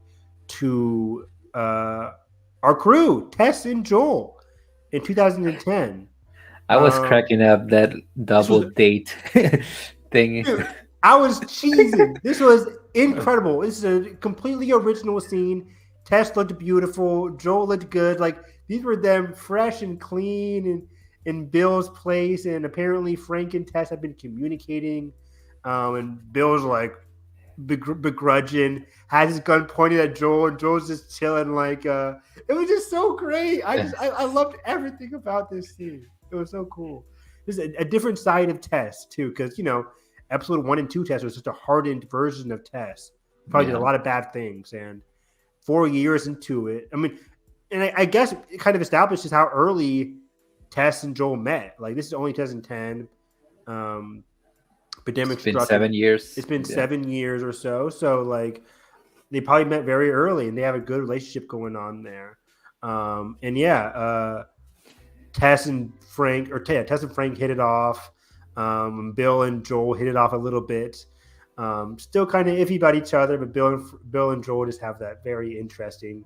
to our crew, Tess and Joel, in 2010. I was cracking up that double date thing. Dude, I was cheesing. This was incredible. This is a completely original scene. Tess looked beautiful. Joel looked good. Like these were them fresh and clean and in Bill's place. And apparently Frank and Tess have been communicating. And Bill's like begrudging, has his gun pointed at Joel, and Joel's just chilling. Like it was just so great. I loved everything about this scene. It was so cool. This is a different side of Tess too, because episode 1 and 2 Tess was just a hardened version of Tess. Probably did a lot of bad things, and 4 years into it, I mean, and I guess it kind of establishes how early Tess and Joel met. Like this is only 2010. Pandemic It's been struck. 7 years. It's been 7 years or so. So like they probably met very early, and they have a good relationship going on there. Tess and Frank hit it off. Bill and Joel hit it off a little bit. Still kind of iffy about each other, but Bill and Joel just have that very interesting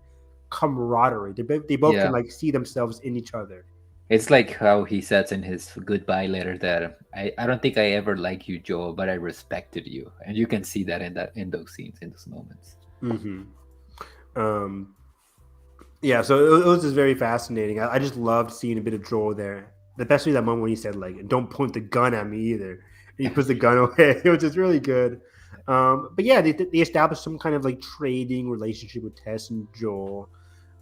camaraderie. They both can like see themselves in each other. It's like how he says in his goodbye letter that I don't think I ever liked you, Joel, but I respected you, and you can see that in those scenes, in those moments. Mm-hmm. So it was just very fascinating. I just loved seeing a bit of Joel there, especially that moment when he said like, "Don't point the gun at me either." And he puts the gun away. It was just really good. But yeah, they established some kind of like trading relationship with Tess and Joel.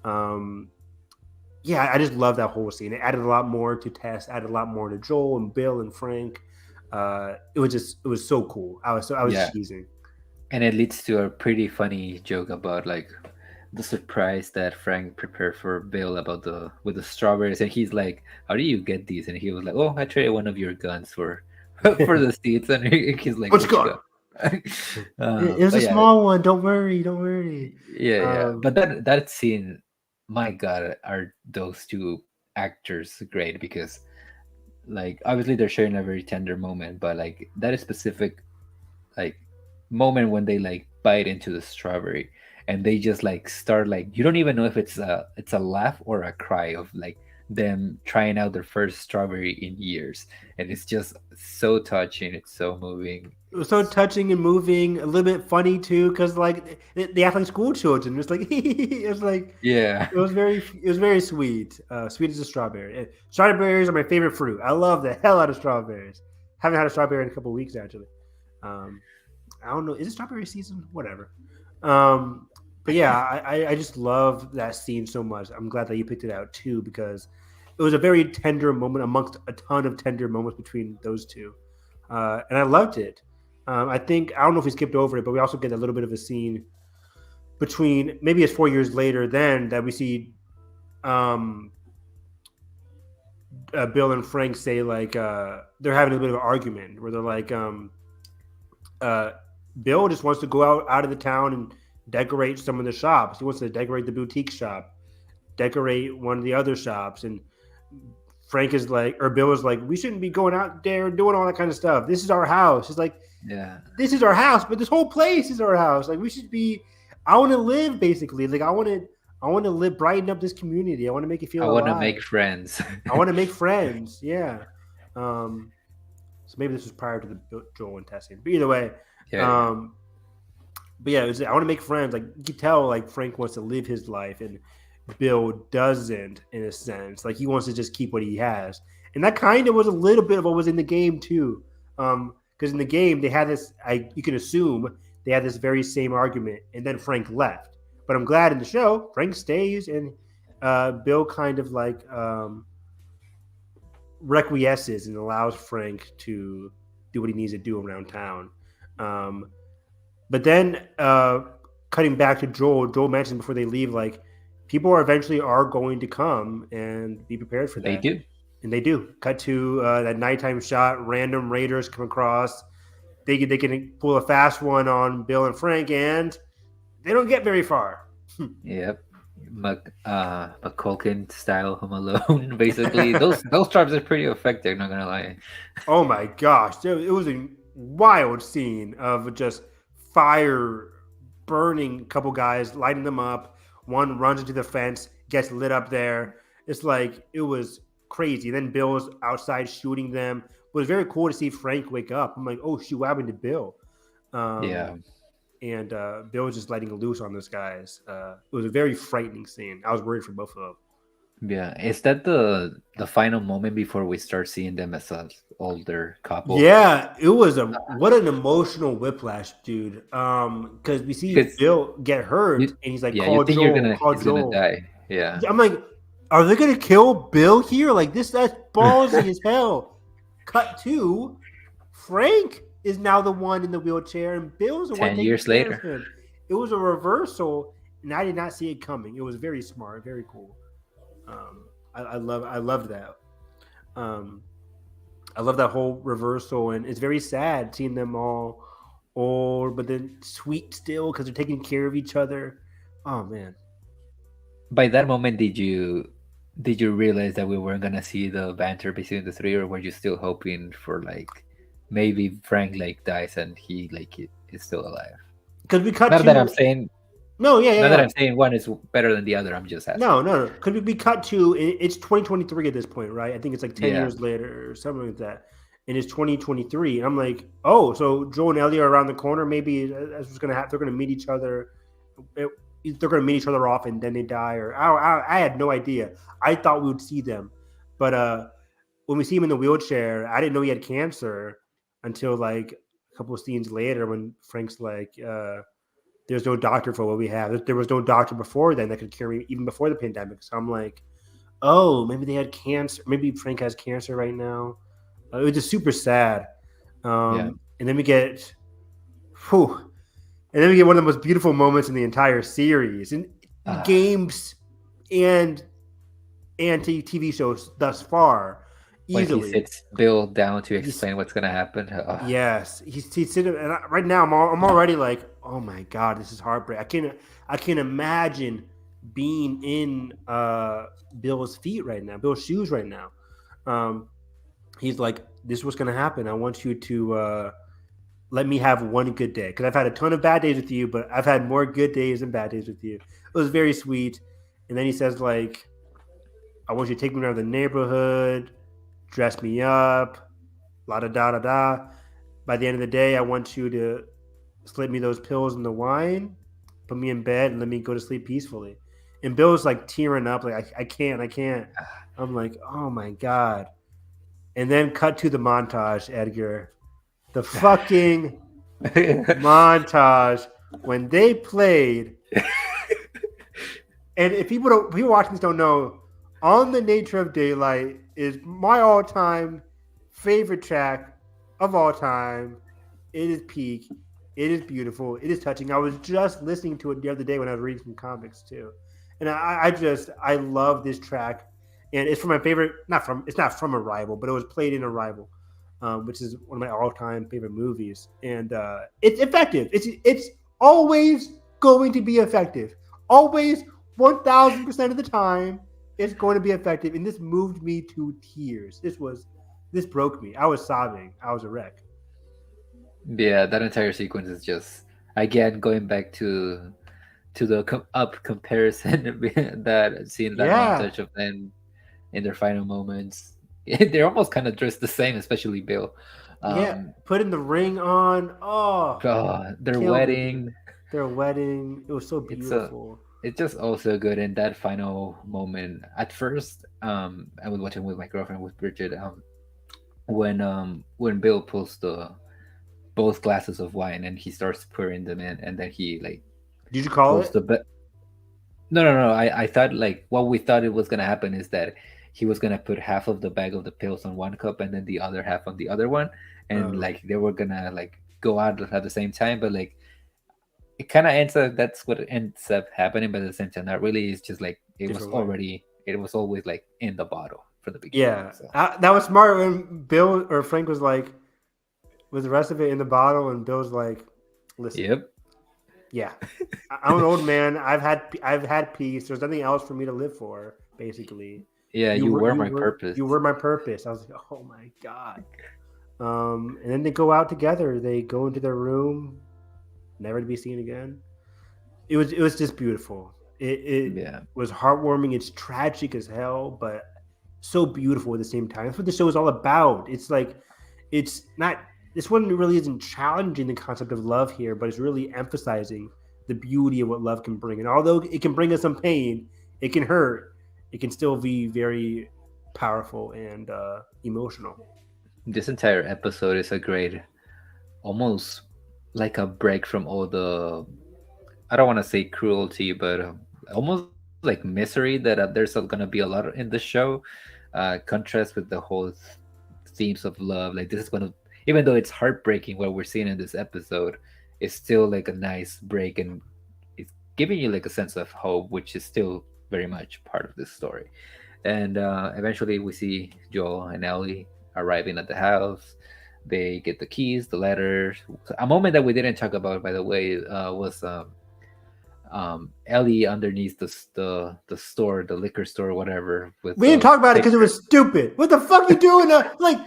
I just love that whole scene. It added a lot more to Tess, added a lot more to Joel and Bill and Frank. It was so cool. I was cheesing. And it leads to a pretty funny joke about like the surprise that Frank prepared for Bill with the strawberries, and he's like, "How do you get these?" And he was like, "Oh, I traded one of your guns for the seeds." And he's like, "Which gun?" It was a small one. Don't worry. Yeah. But that scene, my God, are those two actors great, because like obviously they're sharing a very tender moment, but like that specific like moment when they like bite into the strawberry and they just like start like, you don't even know if it's a laugh or a cry of like them trying out their first strawberry in years, and it's just so touching. It's so moving. It was so touching and moving, a little bit funny too, because like they act like school children. It's like it was like it was very sweet. Sweet as a strawberry. Strawberries are my favorite fruit. I love the hell out of strawberries. Haven't had a strawberry in a couple of weeks actually. I don't know. Is it strawberry season? Whatever. But yeah, I just love that scene so much. I'm glad that you picked it out too, because it was a very tender moment amongst a ton of tender moments between those two. And I loved it. I don't know if we skipped over it, but we also get a little bit of a scene between, maybe it's 4 years later then, that we see Bill and Frank say like they're having a bit of an argument where they're like Bill just wants to go out of the town and decorate some of the shops. He wants to decorate the boutique shop, decorate one of the other shops, and Frank is like, or Bill is like, we shouldn't be going out there and doing all that kind of stuff. This is our house. It's like, this is our house, but this whole place is our house. Like, we should be. I want to live, basically. Like, I want to live, brighten up this community. I want to make it feel. I want to make friends. I want to make friends. Yeah. So maybe this was prior to the Joel and Tess. But either way, But yeah, I want to make friends. Like you can tell, like Frank wants to live his life, and Bill doesn't, in a sense. Like he wants to just keep what he has, and that kind of was a little bit of what was in the game too. Because in the game they had this, you can assume they had this very same argument, and then Frank left. But I'm glad in the show Frank stays, and Bill kind of like requiesces and allows Frank to do what he needs to do around town. But then cutting back to Joel mentioned before they leave, like people eventually are going to come and be prepared for that. They do. And they do. Cut to that nighttime shot, random raiders come across. They can pull a fast one on Bill and Frank, and they don't get very far. Yep. McCulkin style Home Alone, basically. those traps are pretty effective, not gonna lie. Oh my gosh. It was a wild scene of just fire burning a couple guys, lighting them up. One runs into the fence, gets lit up there. It's like, it was crazy. Then Bill's outside shooting them. It was very cool to see Frank wake up. I'm like, oh shoot, what happened to Bill? Yeah. and Bill was just letting loose on those guys. It was a very frightening scene. I was worried for both of them. Yeah, is that the final moment before we start seeing them as an older couple? Yeah, it was what an emotional whiplash, dude. Because we see Because Bill get hurt, you, and he's like, yeah, you "Call think Joel, call he's gonna Joel." die. Yeah, I'm like, "Are they gonna kill Bill here? Like that's ballsy as hell." Cut to Frank is now the one in the wheelchair, and Bill's the one 10 taking years care of later. him. It was a reversal, and I did not see it coming. It was very smart, very cool. I loved that. I love that whole reversal, and it's very sad seeing them all old, but then sweet still because they're taking care of each other. Oh man, By that moment, did you realize that we weren't gonna see the banter between the three, or were you still hoping for like maybe Frank like dies and he like is still alive? because we cut Not that I'm to saying no, yeah, not that yeah. I'm saying one is better than the other. I'm just asking. No. Because we cut to it's 2023 at this point, right? I think it's like 10 Yeah. years later or something like that. And it's 2023. And I'm like, oh, so Joel and Ellie are around the corner. Maybe that's what's gonna happen. They're gonna meet each other. They're gonna meet each other off, and then they die. Or I had no idea. I thought we would see them, but when we see him in the wheelchair, I didn't know he had cancer until like a couple of scenes later when Frank's like, there's no doctor for what we have. There was no doctor before then that could cure me, even before the pandemic. So I'm like, oh, maybe they had cancer. Maybe Frank has cancer right now. It was just super sad. And then we get, and then we get one of the most beautiful moments in the entire series, in games and TV shows thus far. Easily. When he sits Bill down to explain what's gonna happen. Yes, he's sitting, and right now I'm already like, oh my god, this is heartbreak. I can't imagine being in Bill's feet right now, Bill's shoes right now. He's like, this is what's gonna happen. I want you to let me have one good day, because I've had a ton of bad days with you, but I've had more good days than bad days with you. It was very sweet. And then he says like, I want you to take me around the neighborhood, dress me up, la da da da da. By the end of the day, I want you to slip me those pills and the wine, put me in bed, and let me go to sleep peacefully. And Bill's like tearing up, like I can't. I'm like, oh my god. And then cut to the montage, Edgar. The fucking montage when they played. And if people watching this don't know, On the Nature of Daylight is my all-time favorite track of all time. It is peak. It is beautiful. It is touching. I was just listening to it the other day when I was reading some comics too, and I love this track. And it's from my favorite. It's not from Arrival, but it was played in Arrival, which is one of my all-time favorite movies. And it's effective. It's always going to be effective. Always 1,000% of the time. It's going to be effective, and this moved me to tears. This broke me. I was sobbing. I was a wreck. Yeah, that entire sequence is just again going back to the comparison that seeing that montage of them in their final moments. They're almost kind of dressed the same, especially Bill. Putting the ring on. Oh, God, their wedding. Their wedding. It was so beautiful. It's just also good in that final moment. At first, I was watching with my girlfriend, with Bridget, when Bill pulls both glasses of wine and he starts pouring them in, and then he like. Did you call it? No. I thought like what we thought it was gonna happen is that he was gonna put half of the bag of the pills on one cup and then the other half on the other one, and like they were gonna like go out at the same time, but like. It kind of ends up. That's what ends up happening, but at the same time, not really. It's just like it was always like in the bottle from the beginning. Yeah, so. That was smart when Bill or Frank was like, "Was the rest of it in the bottle?" And Bill's like, "Listen, yep, yeah, I'm an old man. I've had peace. There's nothing else for me to live for, basically." Yeah, you were my purpose. You were my purpose. I was like, "Oh my god." And then they go out together. They go into their room. Never to be seen again. It was just beautiful. It was heartwarming. It's tragic as hell, but so beautiful at the same time. That's what the show is all about. It's like it's not this one really isn't challenging the concept of love here, but it's really emphasizing the beauty of what love can bring. And although it can bring us some pain, it can hurt, it can still be very powerful and emotional. This entire episode is a great, almost like a break from all the, I don't want to say cruelty, but almost like misery that there's going to be a lot in the show. Contrast with the whole themes of love. Like this is going to, even though it's heartbreaking what we're seeing in this episode, it's still like a nice break, and it's giving you like a sense of hope, which is still very much part of this story. And eventually we see Joel and Ellie arriving at the house. They get the keys, the letters. A moment that we didn't talk about, by the way, was Ellie underneath the store, the liquor store, whatever. With We didn't talk about it because it was stupid. What the fuck you doing? Like,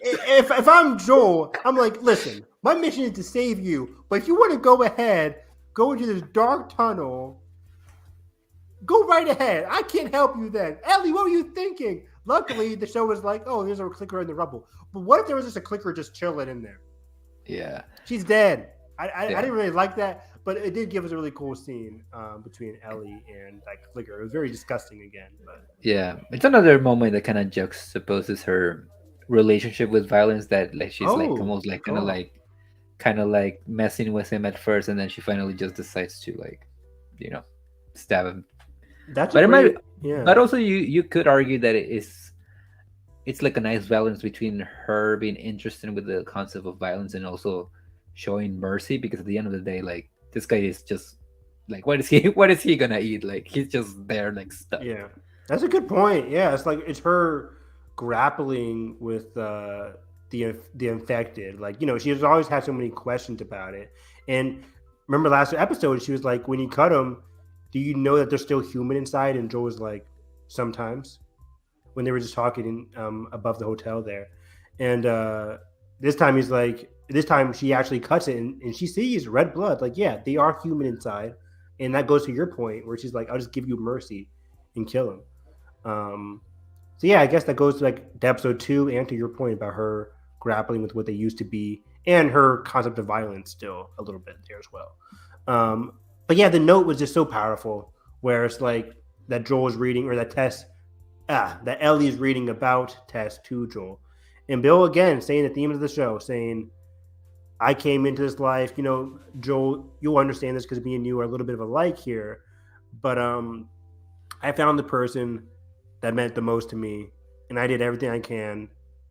if I'm Joel, I'm like, listen, my mission is to save you, but if you want to go ahead, go into this dark tunnel, go right ahead. I can't help you then. Ellie, what were you thinking? Luckily, the show was like, oh, there's a clicker in the rubble. But what if there was just a clicker just chilling in there? Yeah, she's dead. I didn't really like that, but it did give us a really cool scene between Ellie and that clicker. It was very disgusting again, but yeah, it's another moment that kind of juxtaposes her relationship with violence. That like she's like almost like cool. kind of like messing with him at first, and then she finally just decides to like, you know, stab him. That's But a it might, great, yeah. but also you could argue that it's like a nice balance between her being interested with the concept of violence and also showing mercy, because at the end of the day, like this guy is just like, what is he gonna eat? Like he's just there like stuck. Yeah, that's a good point. Yeah, it's like it's her grappling with the infected. Like, you know, she's always had so many questions about it. And remember last episode, she was like, when you cut them, do you know that they're still human inside? And Joe was like, sometimes, when they were just talking above the hotel there. And this time he's like, this time she actually cuts it and she sees red blood. Like, yeah, they are human inside. And that goes to your point where she's like, I'll just give you mercy and kill him. So yeah, I guess that goes to like to episode 2 and to your point about her grappling with what they used to be and her concept of violence still a little bit there as well. But yeah, the note was just so powerful where it's like that Joel is reading, or that Tess, that Ellie is reading about Tess to Joel. And Bill, again, saying the themes of the show, saying, I came into this life, you know, Joel, you'll understand this because me and you are a little bit of alike here. But I found the person that meant the most to me, and I did everything I can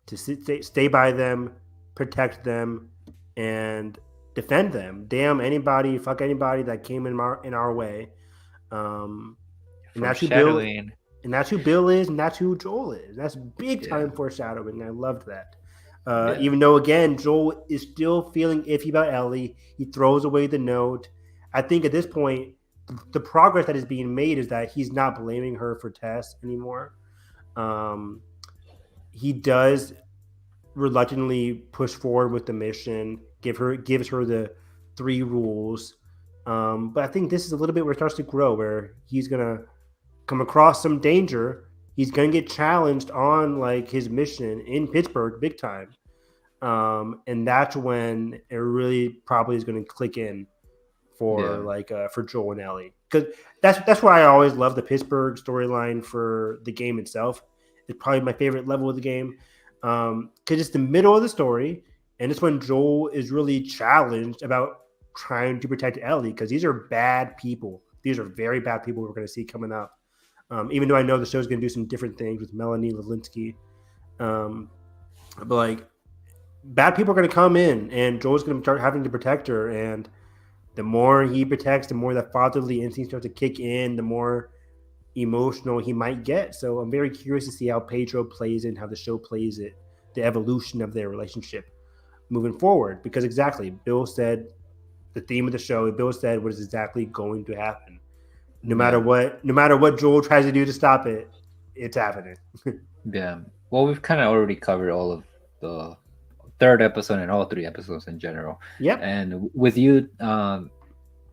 to stay by them, protect them, and defend them. Damn anybody, fuck anybody that came in our way. And that's who Bill. And that's who Bill is, and that's who Joel is. That's big time foreshadowing. I loved that. Even though, again, Joel is still feeling iffy about Ellie, he throws away the note. I think at this point, the progress that is being made is that he's not blaming her for Tess anymore. He does reluctantly push forward with the mission, gives her the 3 rules. But I think this is a little bit where it starts to grow, where he's gonna come across some danger. He's gonna get challenged on like his mission in Pittsburgh, big time. And that's when it really probably is going to click in for for Joel and Ellie, because that's why I always love the Pittsburgh storyline for the game itself. It's probably my favorite level of the game, because it's the middle of the story, and it's when Joel is really challenged about trying to protect Ellie, because these are bad people. These are very bad people we're going to see coming up. Even though I know the show's going to do some different things with Melanie Lewinsky, but like, bad people are going to come in, and Joel's going to start having to protect her. And the more he protects, the more that fatherly instinct starts to kick in, the more emotional he might get. So I'm very curious to see how Pedro plays it and how the show plays it, the evolution of their relationship moving forward. Because exactly, Bill said the theme of the show, Bill said what is exactly going to happen. No matter what Joel tries to do to stop it, it's happening. Yeah. Well, we've kind of already covered all of the 3rd episode and all 3 episodes in general. Yep. And with you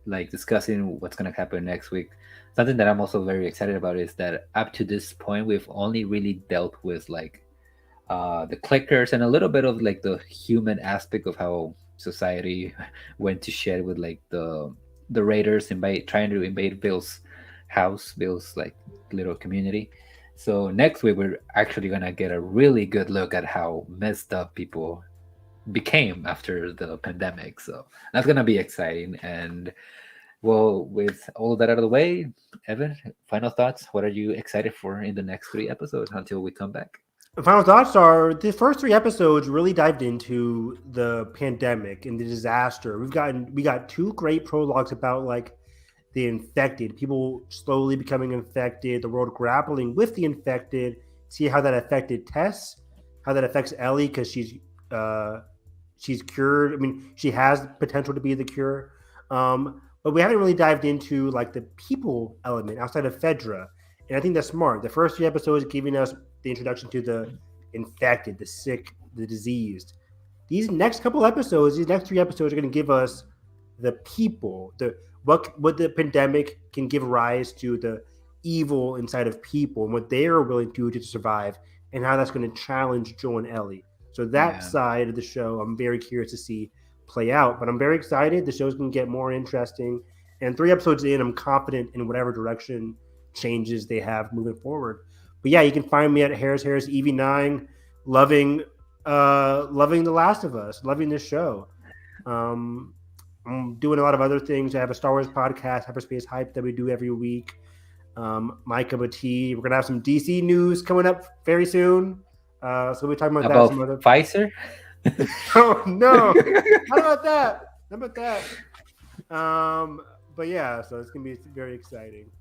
like discussing what's going to happen next week, something that I'm also very excited about is that up to this point we've only really dealt with like the clickers, and a little bit of like the human aspect of how society went to shit with like the raiders trying to invade Bill's house, Bill's like little community. So next week we're actually gonna get a really good look at how messed up people became after the pandemic. So that's gonna be exciting. And well, with all of that out of the way, Evan, final thoughts. What are you excited for in the next 3 episodes until we come back? Final thoughts are the first 3 episodes really dived into the pandemic and the disaster. We got 2 great prologues about like the infected, people slowly becoming infected, the world grappling with the infected, see how that affected Tess, how that affects Ellie because she's cured. I mean, she has potential to be the cure. But we haven't really dived into like the people element outside of Fedra. And I think that's smart. The first 3 episodes giving us the introduction to the infected, the sick, the diseased. These next 3 episodes are going to give us the people, what the pandemic can give rise to, the evil inside of people and what they are willing to do to survive, and how that's going to challenge Joel and Ellie. So that side of the show, I'm very curious to see play out. But I'm very excited. The show's going to get more interesting. And 3 episodes in, I'm confident in whatever direction changes they have moving forward. But yeah, you can find me at Harris EV9, loving The Last of Us, loving this show. I'm doing a lot of other things. I have a Star Wars podcast, Hyperspace Hype, that we do every week. My cup of tea. We're gonna have some DC news coming up very soon. So we'll be talking about that. Some other Pfizer? Oh no! How about that? How about that? But yeah, so it's gonna be very exciting.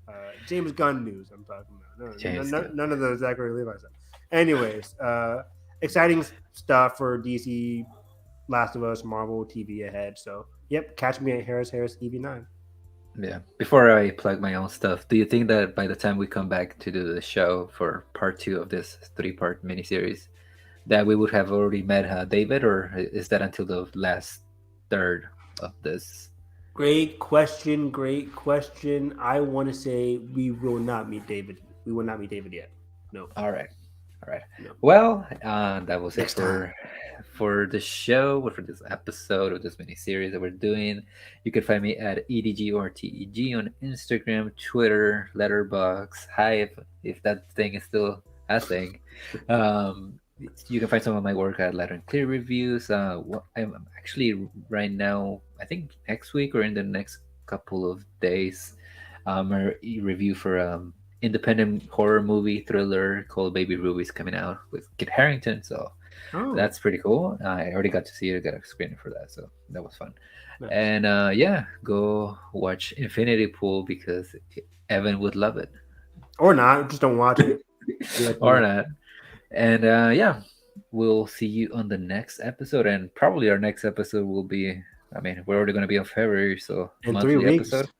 James Gunn news. I'm talking about. None of the Zachary Levi stuff. Anyways, exciting stuff for DC, Last of Us, Marvel TV ahead. So yep, catch me at Harris EV9. Yeah. Before I plug my own stuff, do you think that by the time we come back to do the show for part 2 of this 3-part miniseries, that we would have already met David, or is that until the last third of this? Great question. I want to say we will not meet David. We will not meet David yet. No. All right. No. Well, that was Next it for the show, for this episode of this mini series that we're doing. You can find me at EDG or TEG on Instagram, Twitter, Letterboxd, Hive, if that thing is still a thing. You can find some of my work at Loud and Clear Reviews. I'm actually right now, I think next week or in the next couple of days, a review for independent horror movie thriller called Baby Ruby's coming out with Kit Harington. So that's pretty cool. I already got to see it. I got a screening for that, so that was fun. Nice. And yeah, go watch Infinity Pool because Evan would love it. Or not, just don't watch it. Or not. And yeah, we'll see you on the next episode. And probably our next episode will be, I mean, we're already going to be on February, so in 3 weeks. Episode.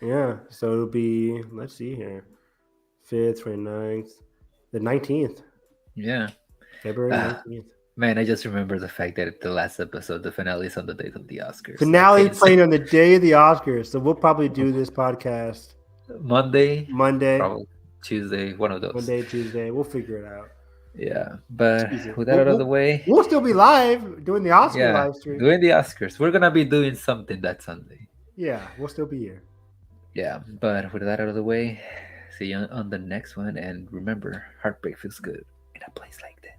Yeah, so it'll be, let's see here, 5th, 29th, the 19th. Yeah. February 19th. Man, I just remember the fact that the last episode, the finale is on the date of the Oscars. Finale playing on the day of the Oscars. So we'll probably do this podcast Monday, probably Tuesday, one of those. Monday, Tuesday. We'll figure it out. Yeah, but with that out of the way, we'll still be live doing the Oscar live stream. Doing the Oscars. We're gonna be doing something that Sunday. Yeah, we'll still be here. Yeah, but with that out of the way, see you on the next one. And remember, heartbreak feels good in a place like this.